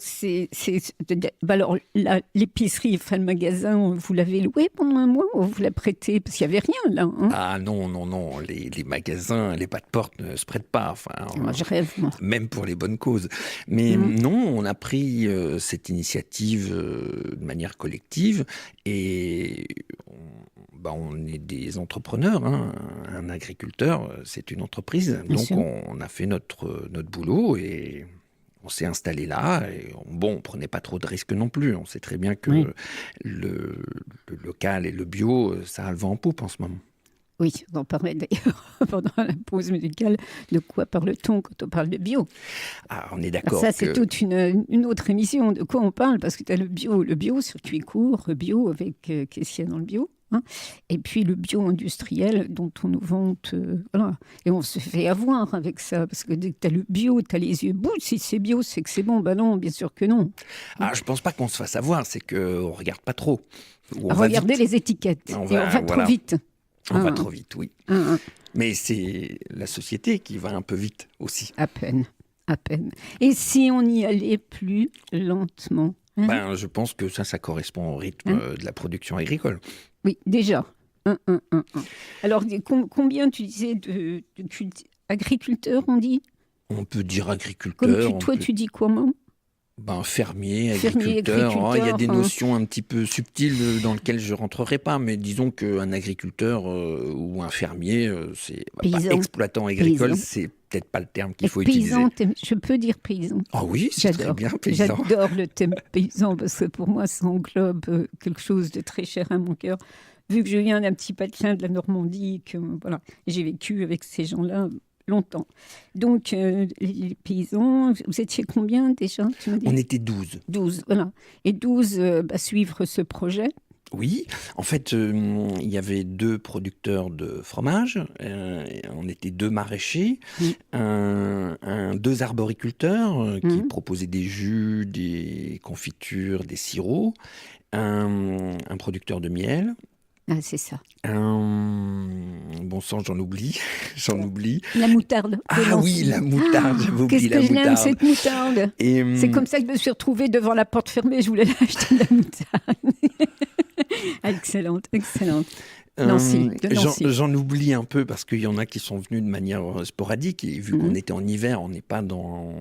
l'épicerie, enfin le magasin, vous l'avez loué pendant un mois ou vous l'avez prêté? Parce qu'il n'y avait rien là. Hein. Ah non, les magasins, les pas de porte ne se prêtent pas. Enfin, moi, je rêve, moi. Même pour les bonnes causes. Mais non, on a pris cette initiative de manière collective et on est des entrepreneurs. Hein. Un agriculteur, c'est une entreprise. Bien donc, sûr. on a fait notre boulot et on s'est installé là. Et on prenait pas trop de risques non plus. On sait très bien que le local et le bio, ça a le vent en poupe en ce moment. Oui, on en parlait d'ailleurs pendant la pause musicale. De quoi parle-t-on quand on parle de bio? Ah, on est d'accord. Ça, c'est toute une autre émission. De quoi on parle? Parce que tu as le bio circuit court, le bio avec qu'est-ce qu'il y a dans le bio. Hein, et puis le bio industriel dont on nous vante, voilà. Et on se fait avoir avec ça, parce que dès que tu as le bio, tu as les yeux bouts. Si c'est bio, c'est que c'est bon. Ben non, bien sûr que non. Ah, je pense pas qu'on se fasse avoir, c'est qu'on ne regarde pas trop. Regardez les étiquettes, on va trop vite. On va trop vite, oui. Mais c'est la société qui va un peu vite aussi. À peine. Et si on y allait plus lentement? Je pense que ça correspond au rythme de la production agricole. Oui, déjà. Alors, combien tu disais de agriculteurs, on dit? On peut dire agriculteur. Tu dis comment? Fermier, agriculteur. Il y a des notions un petit peu subtiles dans lesquelles je ne rentrerai pas, mais disons qu'un agriculteur ou un fermier, c'est exploitant agricole, c'est peut-être pas le terme qu'il faut utiliser. Je peux dire paysan. Ah oui, c'est très bien, paysan. J'adore le thème paysan parce que pour moi, ça englobe quelque chose de très cher à mon cœur. Vu que je viens d'un petit patelin de la Normandie, j'ai vécu avec ces gens-là longtemps. Donc, les paysans, vous étiez combien déjà? On était 12. 12, voilà. Et 12 suivre ce projet? Oui, en fait, il y avait 2 producteurs de fromage, on était 2 maraîchers, 2 arboriculteurs qui proposaient des jus, des confitures, des sirops, un producteur de miel. Ah, c'est ça. Bon sang, j'en oublie. La moutarde. Ah oui, la moutarde, j'avais oublié la moutarde. Qu'est-ce que je l'aime, cette moutarde. C'est comme ça que je me suis retrouvée devant la porte fermée, je voulais acheter de la moutarde. Excellente. Nancy. J'en oublie un peu parce qu'il y en a qui sont venus de manière sporadique. Et vu qu'on était en hiver, on n'est pas dans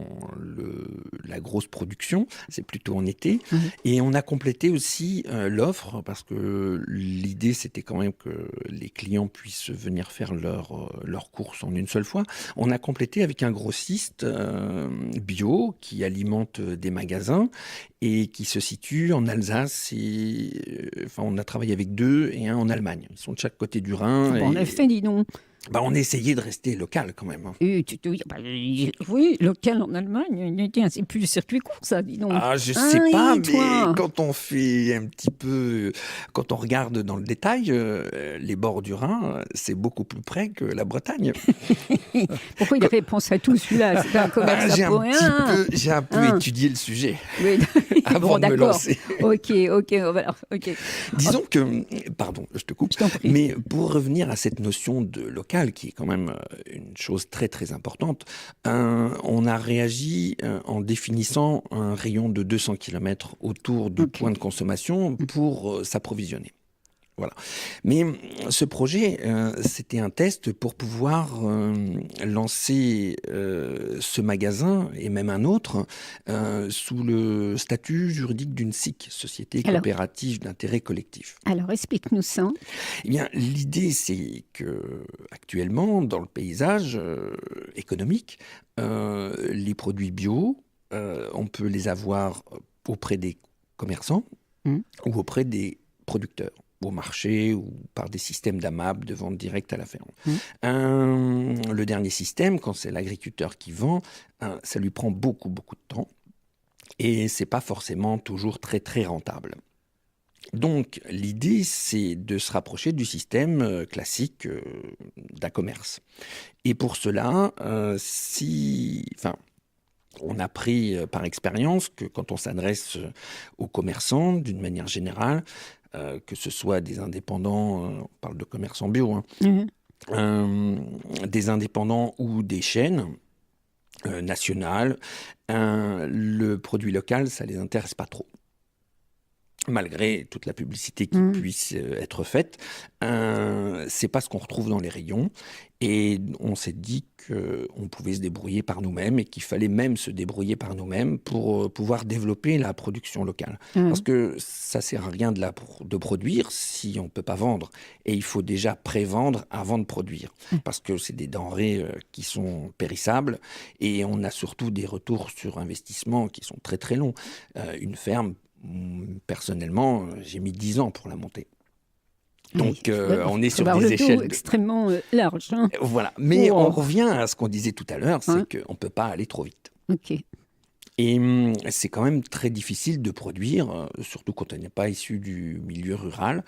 la grosse production. C'est plutôt en été. Et on a complété aussi l'offre parce que l'idée, c'était quand même que les clients puissent venir faire leurs courses en une seule fois. On a complété avec un grossiste bio qui alimente des magasins et qui se situe en Alsace. On a travaillé avec 2 et un en Allemagne. Ils sont de chaque côté du Rhin. Bon, on a fait, dis donc. On a essayé de rester local quand même. Oui, local en Allemagne, c'est plus le circuit court, ça, dis donc. Je sais pas, mais quand on fait un petit peu, quand on regarde dans le détail, les bords du Rhin, c'est beaucoup plus près que la Bretagne. Pourquoi il répond à tout celui-là? C'est un commerce à point. J'ai un peu étudié le sujet avant de me lancer. Ok. Disons que, pardon, je te coupe, mais pour revenir à cette notion de local, qui est quand même une chose très très importante, on a réagi en définissant un rayon de 200 km autour du point de consommation pour s'approvisionner. Voilà. Mais ce projet, c'était un test pour pouvoir lancer ce magasin et même un autre sous le statut juridique d'une SIC, Société coopérative d'intérêt collectif. Alors, explique-nous ça. Eh bien, l'idée, c'est que actuellement, dans le paysage économique, les produits bio, on peut les avoir auprès des commerçants ou auprès des producteurs, au marché ou par des systèmes d'AMAP, de vente directe à la ferme. Le dernier système, quand c'est l'agriculteur qui vend, ça lui prend beaucoup de temps et c'est pas forcément toujours très très rentable. Donc l'idée, c'est de se rapprocher du système classique d'un commerce. Et pour cela, on a appris par expérience que quand on s'adresse aux commerçants, d'une manière générale, que ce soit des indépendants, on parle de commerçants bio, des indépendants ou des chaînes nationales, le produit local, ça ne les intéresse pas trop. Malgré toute la publicité qui puisse être faite, c'est pas ce qu'on retrouve dans les rayons. Et on s'est dit qu'on pouvait se débrouiller par nous-mêmes et qu'il fallait même se débrouiller par nous-mêmes pour pouvoir développer la production locale. Parce que ça sert à rien de produire si on peut pas vendre. Et il faut déjà pré-vendre avant de produire. Parce que c'est des denrées qui sont périssables et on a surtout des retours sur investissement qui sont très très longs. Une ferme, personnellement, j'ai mis 10 ans pour la monter. Donc, on est sur des échelles extrêmement larges. Voilà. Mais on revient à ce qu'on disait tout à l'heure, c'est qu'on ne peut pas aller trop vite. Et c'est quand même très difficile de produire, surtout quand on n'est pas issu du milieu rural.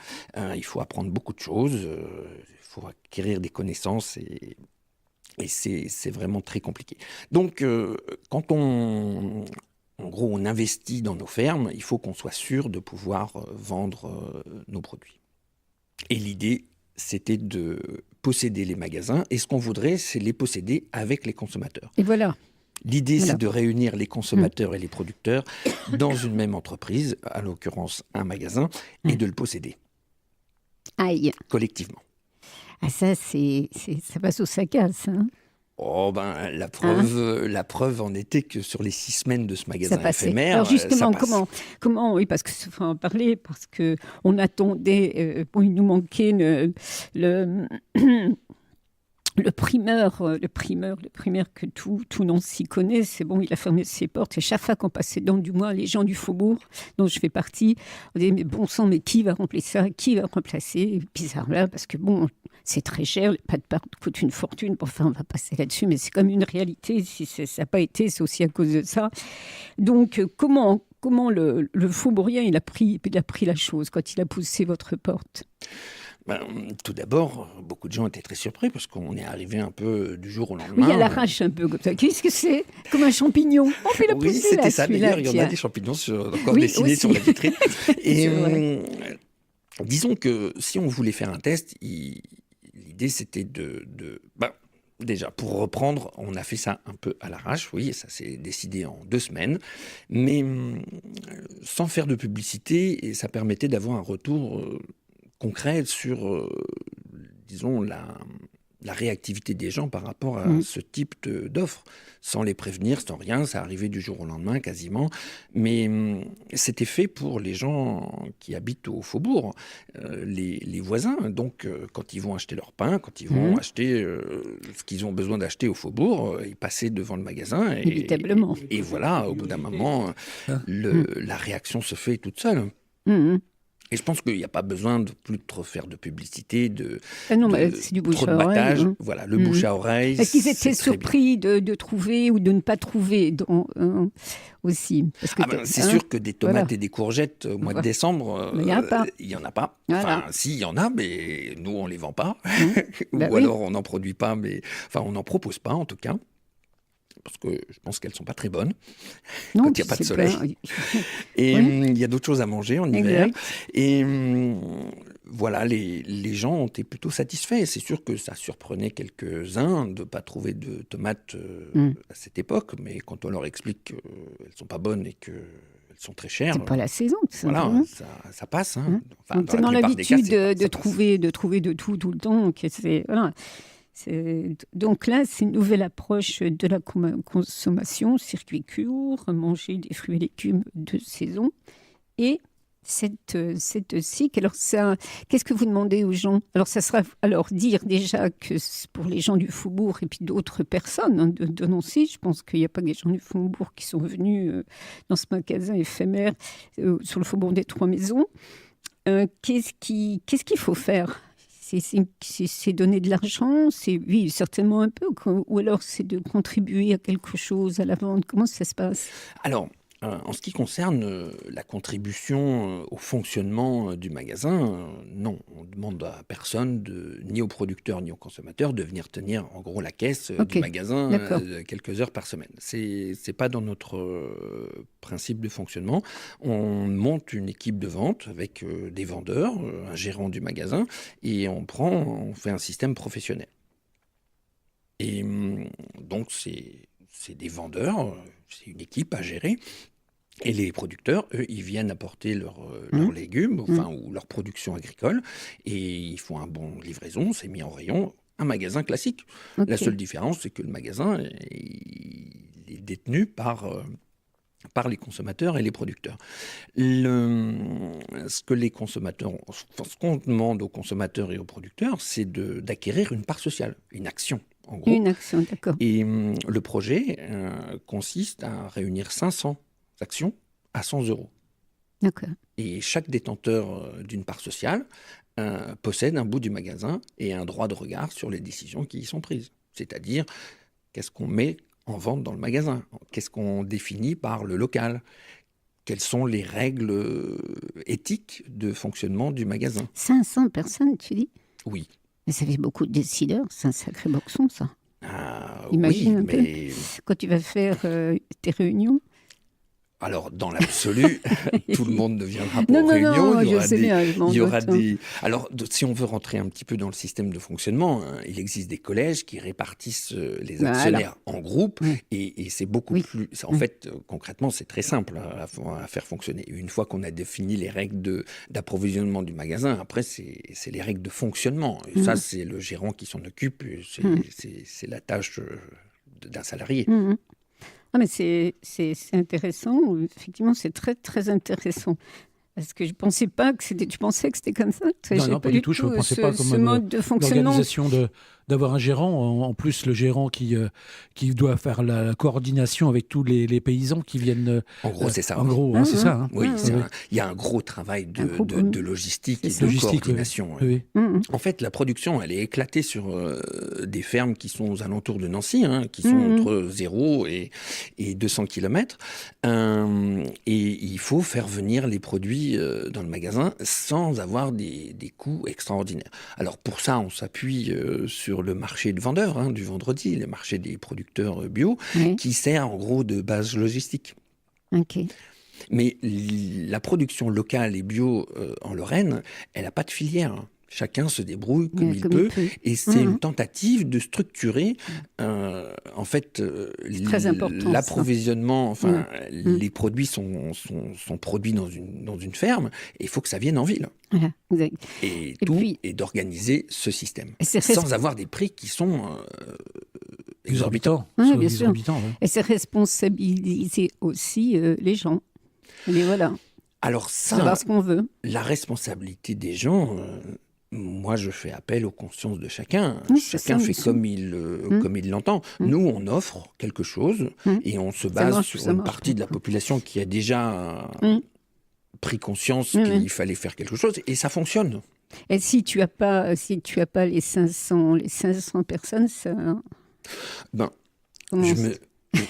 Il faut apprendre beaucoup de choses, il faut acquérir des connaissances et c'est vraiment très compliqué. Donc, quand en gros, on investit dans nos fermes, il faut qu'on soit sûr de pouvoir vendre nos produits. Et l'idée, c'était de posséder les magasins. Et ce qu'on voudrait, c'est les posséder avec les consommateurs. Et voilà. L'idée, c'est de réunir les consommateurs et les producteurs dans une même entreprise, à l'occurrence un magasin, et de le posséder. Collectivement. Ça passe au sacasse, hein. La preuve en était que sur les 6 semaines de ce magasin éphémère, alors justement, ça passe. comment oui, parce que faut en parler, parce que on attendait, il nous manquait le primeur que tout Nancy connaît. C'est bon, il a fermé ses portes et chaque fois qu'on passait dans du mois, les gens du faubourg dont je fais partie, on disait mais bon sang, mais qui va remplacer ça, qui va remplacer bizarre là, parce que bon, c'est très cher, les pâtes coûtent une fortune. Enfin, on va passer là-dessus, mais c'est comme une réalité. Si ça n'a pas été, c'est aussi à cause de ça. Donc, comment le faubourien il a pris la chose quand il a poussé votre porte? Tout d'abord, beaucoup de gens étaient très surpris parce qu'on est arrivé un peu du jour au lendemain. Oui, à l'arrache un peu comme ça. Qu'est-ce que c'est? Comme un champignon. On fait la pousser. Oui, c'était ça. D'ailleurs, il y en a des champignons encore dessinés sur la vitrine. Et disons que si on voulait faire un test, l'idée c'était déjà, pour reprendre, on a fait ça un peu à l'arrache, oui, ça s'est décidé en 2 semaines, mais sans faire de publicité, et ça permettait d'avoir un retour concret sur disons, la réactivité des gens par rapport à ce type d'offre, sans les prévenir, sans rien, ça arrivait du jour au lendemain quasiment, mais c'était fait pour les gens qui habitent au faubourg, les voisins, donc quand ils vont acheter leur pain, quand ils vont acheter ce qu'ils ont besoin d'acheter au faubourg, ils passaient devant le magasin, et voilà, au bout d'un moment, la réaction se fait toute seule. Et je pense qu'il n'y a pas besoin de plus trop faire de publicité, c'est du bouche trop à de battage. oreille. Voilà, le bouche à oreille. Est-ce qu'ils étaient surpris de trouver ou de ne pas trouver aussi c'est sûr que des tomates et des courgettes au mois de décembre, il n'y en a pas. Voilà. Enfin, si, il y en a, mais nous, on ne les vend pas. Ou alors, on n'en produit pas, on n'en propose pas, en tout cas. Parce que je pense qu'elles ne sont pas très bonnes quand il n'y a pas de soleil. Et il y a d'autres choses à manger en hiver. Et voilà, les gens ont été plutôt satisfaits. C'est sûr que ça surprenait quelques-uns de ne pas trouver de tomates à cette époque. Mais quand on leur explique qu'elles ne sont pas bonnes et qu'elles sont très chères... C'est pas la saison, tout ça. Voilà, ça passe. C'est dans l'habitude de trouver de tout le temps. Voilà. Donc là, c'est une nouvelle approche de la consommation, circuit court, manger des fruits et légumes de saison. Et cette cycle, alors qu'est-ce que vous demandez aux gens? Alors ça sera dire déjà que pour les gens du Faubourg et puis d'autres personnes de Nancy, je pense qu'il n'y a pas que des gens du Faubourg qui sont venus dans ce magasin éphémère sur le Faubourg des Trois Maisons. Qu'est-ce qu'il faut faire? C'est donner de l'argent, oui, certainement un peu, ou alors c'est de contribuer à quelque chose, à la vente. Comment ça se passe? Alors, en ce qui concerne la contribution au fonctionnement du magasin, non, on ne demande à personne, ni aux producteurs ni aux consommateurs, de venir tenir en gros la caisse du magasin quelques heures par semaine. C'est pas dans notre principe de fonctionnement. On monte une équipe de vente avec des vendeurs, un gérant du magasin, et on fait un système professionnel. Et donc c'est des vendeurs, c'est une équipe à gérer. Et les producteurs, eux, ils viennent apporter leurs légumes, ou leur production agricole, et ils font un bon livraison, c'est mis en rayon, un magasin classique. La seule différence, c'est que le magasin il est détenu par les consommateurs et les producteurs. Ce qu'on demande aux consommateurs et aux producteurs, c'est d'acquérir une part sociale, une action. En gros. Une action, d'accord. Et le projet consiste à réunir 500 actions à 100 €. D'accord. Et chaque détenteur d'une part sociale possède un bout du magasin et un droit de regard sur les décisions qui y sont prises. C'est-à-dire, qu'est-ce qu'on met en vente dans le magasin? Qu'est-ce qu'on définit par le local? Quelles sont les règles éthiques de fonctionnement du magasin? 500 personnes, tu dis? Oui. Mais ça fait beaucoup de décideurs, c'est un sacré boxon, ça. Imagine un peu. Quand tu vas faire tes réunions. Alors, dans l'absolu, tout le monde ne viendra pas aux réunions. Il y aura des... Alors, si on veut rentrer un petit peu dans le système de fonctionnement, il existe des collèges qui répartissent les actionnaires en groupe, et c'est beaucoup plus... En fait, concrètement, c'est très simple à faire fonctionner. Une fois qu'on a défini les règles d'approvisionnement du magasin, après, c'est les règles de fonctionnement. Et ça, c'est le gérant qui s'en occupe. C'est la tâche d'un salarié. Ah, mais c'est intéressant. Effectivement, c'est très, très intéressant. Parce que je ne pensais pas que c'était... Tu pensais que c'était comme ça? Non, pas du tout. Je ne pensais pas comme ce mode de fonctionnement. L'organisation d'avoir un gérant. En plus, le gérant qui doit faire la coordination avec tous les paysans qui viennent... En gros, c'est ça. En gros, c'est ça. Hein. Oui, il y a un gros travail de logistique et de coordination. Oui. En fait, la production, elle est éclatée sur des fermes qui sont aux alentours de Nancy, qui sont entre 0 et 200 km. Et il faut faire venir les produits dans le magasin sans avoir des coûts extraordinaires. Alors pour ça, on s'appuie sur le marché de vendeurs du vendredi, le marché des producteurs bio, qui sert en gros de base logistique. Mais la production locale et bio en Lorraine, elle n'a pas de filière. Chacun se débrouille comme il peut. Et c'est une tentative de structurer, en fait, l'approvisionnement. Enfin, les produits sont produits dans une ferme et il faut que ça vienne en ville. Voilà, Et d'organiser ce système. Sans avoir des prix qui sont exorbitants. Oui, bien sûr. Et c'est responsabiliser aussi les gens. Mais voilà. Alors ça, savoir ce qu'on veut. La responsabilité des gens... moi, je fais appel aux consciences de chacun. Chacun fait comme il l'entend. Nous, on offre quelque chose et on se base sur une partie de la population qui a déjà pris conscience qu'il fallait faire quelque chose et ça fonctionne. Et si tu as pas les 500 personnes, ça...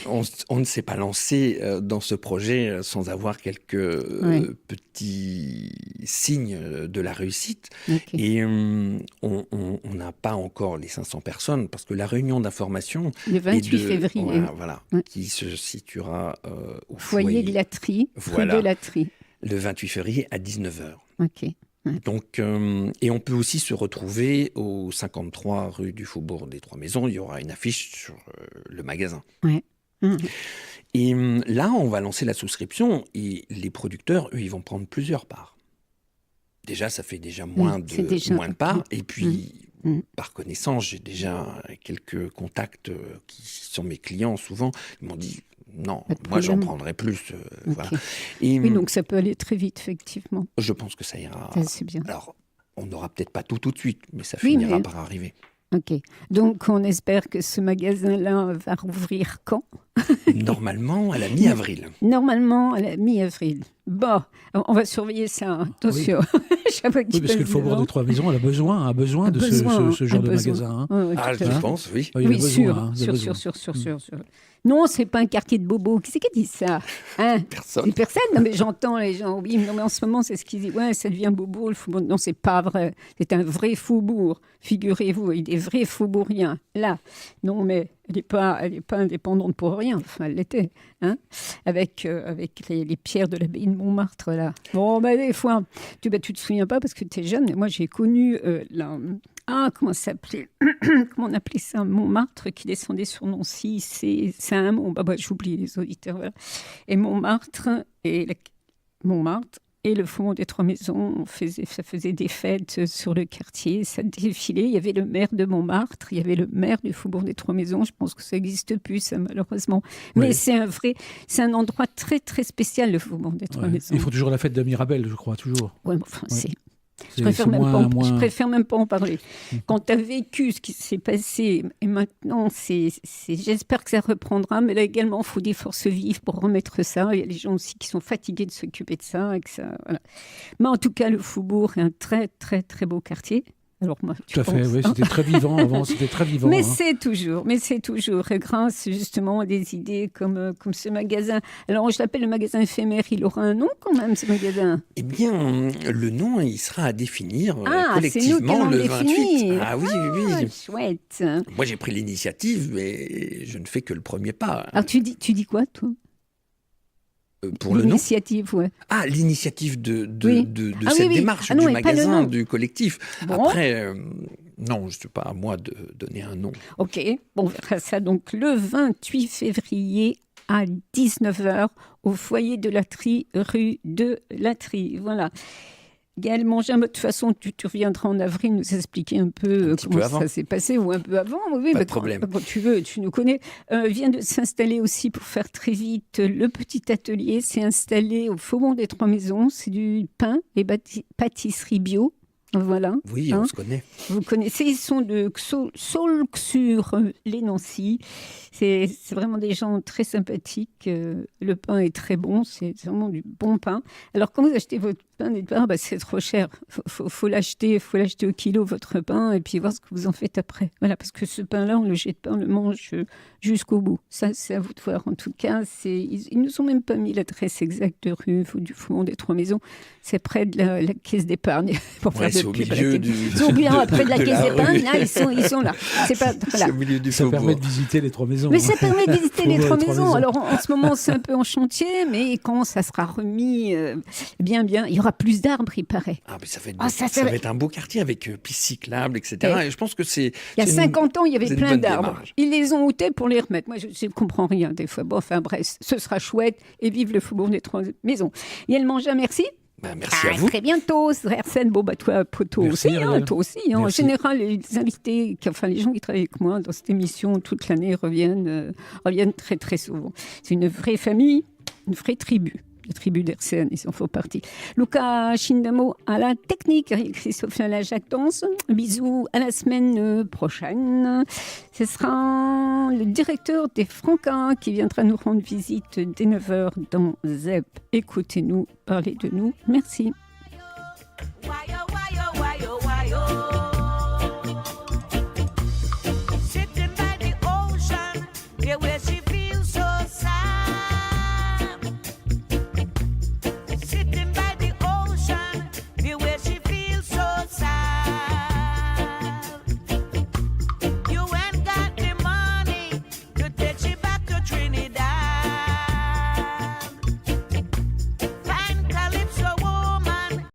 On ne s'est pas lancé dans ce projet sans avoir quelques petits signes de la réussite. Et on n'a pas encore les 500 personnes parce que la réunion d'information... Le 28 février. Qui se situera au foyer de Latry, rue de Latry. Le 28 février à 19h. Ok. Donc, et on peut aussi se retrouver au 53 rue du Faubourg des Trois Maisons. Il y aura une affiche sur le magasin. Ouais. Et là, on va lancer la souscription et les producteurs, eux, ils vont prendre plusieurs parts. Déjà, ça fait déjà moins de parts. Et puis, par connaissance, j'ai déjà quelques contacts qui sont mes clients souvent. Ils m'ont dit, non, moi, j'en prendrai plus. Voilà. Et, donc ça peut aller très vite, effectivement. Je pense que ça ira. C'est bien. Alors, on n'aura peut-être pas tout de suite, mais ça finira par arriver. Ok. Donc, on espère que ce magasin-là va rouvrir quand ? Normalement, à la mi-avril. Normalement, à la mi-avril. Bon, on va surveiller ça. Attention. Oui, parce que le Faubourg des Trois Maisons a besoin de ce genre de magasin. Je pense, oui. Oui, sûr. Non, c'est pas un quartier de bobos. Qui c'est qui dit ça Personne. Personne. Non, mais j'entends les gens. Oui, non, mais en ce moment, c'est ce qu'ils disent. Ouais, ça devient bobo, le faubourg. Non, c'est pas vrai. C'est un vrai faubourg. Figurez-vous, il y a des vrais faubouriens. Là. Non, mais elle n'est pas indépendante pour rien. Enfin, elle l'était. Avec les pierres de l'abbaye de Montmartre, là. Bon, des fois, tu te souviens pas parce que tu es jeune. Mais moi, j'ai connu comment ça s'appelait comment on appelait ça, Montmartre, qui descendait sur Nancy. C'est un mot. J'oublie les auditeurs. Voilà. Et Montmartre et le Faubourg des Trois Maisons, ça faisait des fêtes sur le quartier, ça défilait. Il y avait le maire de Montmartre, il y avait le maire du Faubourg des Trois Maisons. Je pense que ça n'existe plus, ça, malheureusement. Mais c'est un endroit très, très spécial, le Faubourg des Trois Maisons. Il faut toujours la fête de Mirabel, je crois, toujours. Oui, mais enfin, je préfère même pas en parler. Quand tu as vécu ce qui s'est passé, et maintenant, j'espère que ça reprendra, mais là également, il faut des forces vives pour remettre ça. Il y a les gens aussi qui sont fatigués de s'occuper de ça. Voilà. Mais en tout cas, le Faubourg est un très, très, très beau quartier. Alors moi, tout à fait, oui, c'était très vivant avant, c'était très vivant. Mais c'est toujours, grâce justement à des idées comme ce magasin. Alors je l'appelle le magasin éphémère, il aura un nom quand même, ce magasin. Eh bien, le nom, il sera à définir collectivement le 28. Ah oui. Chouette. Moi, j'ai pris l'initiative, mais je ne fais que le premier pas. Alors tu dis quoi, toi ? Pour l'initiative, le nom. L'initiative de cette démarche du magasin, du collectif. Bon. Après, non, ce n'est pas à moi de donner un nom. Ok, on verra ça donc le 28 février à 19h au foyer de Latry, rue de Latry. Voilà. Gaël Mangin, de toute façon, tu reviendras en avril nous expliquer un peu comment ça s'est passé, ou un peu avant. Oui, pas de problème. Quand tu veux, tu nous connais. Vient de s'installer aussi, pour faire très vite, le petit atelier. C'est installé au Faubourg des Trois Maisons. C'est du pain et pâtisserie bio. Voilà. Oui, on se connaît. Vous connaissez, ils sont de Saulxures-les-Nancy. C'est vraiment des gens très sympathiques. Le pain est très bon, c'est vraiment du bon pain. Alors, quand vous achetez votre pain, dites pas, c'est trop cher. Faut l'acheter au kilo, votre pain, et puis voir ce que vous en faites après. Voilà, parce que ce pain-là, on ne le jette pas, on le mange jusqu'au bout. Ça, c'est à vous de voir. En tout cas, ils ne nous ont même pas mis l'adresse exacte de rue du Faubourg des Trois Maisons. C'est près de la caisse d'épargne. C'est au milieu près de la caisse d'épargne, là, ils sont là. C'est au milieu du Faubourg. Ça permet de visiter les Trois Maisons. Mais ça permet de visiter les Trois Maisons. Alors, en ce moment, c'est un peu en chantier, mais quand ça sera remis, bien, il y aura plus d'arbres, il paraît. Ah, mais ça va être un beau quartier avec pistes cyclables, etc. Et je pense que c'est... Il y a 50 ans, il y avait plein d'arbres. Démarche. Ils les ont ôtés pour les remettre. Moi, je ne comprends rien des fois. Bon, enfin bref, ce sera chouette. Et vive le Faubourg des Trois Maisons. Yael Mangin, merci. Merci à vous. Très bientôt, Arsène. Bon, toi, Poto aussi. Toi aussi. En général, les invités, les gens qui travaillent avec moi dans cette émission toute l'année reviennent très, très souvent. C'est une vraie famille, une vraie tribu. La tribu d'Arsène, ils en font partie. Luca Chindamo à la technique, Christophe à la Jactance. Bisous, à la semaine prochaine. Ce sera le directeur des Francas qui viendra nous rendre visite dès 9h dans ZEP. Écoutez-nous, parlez de nous. Merci.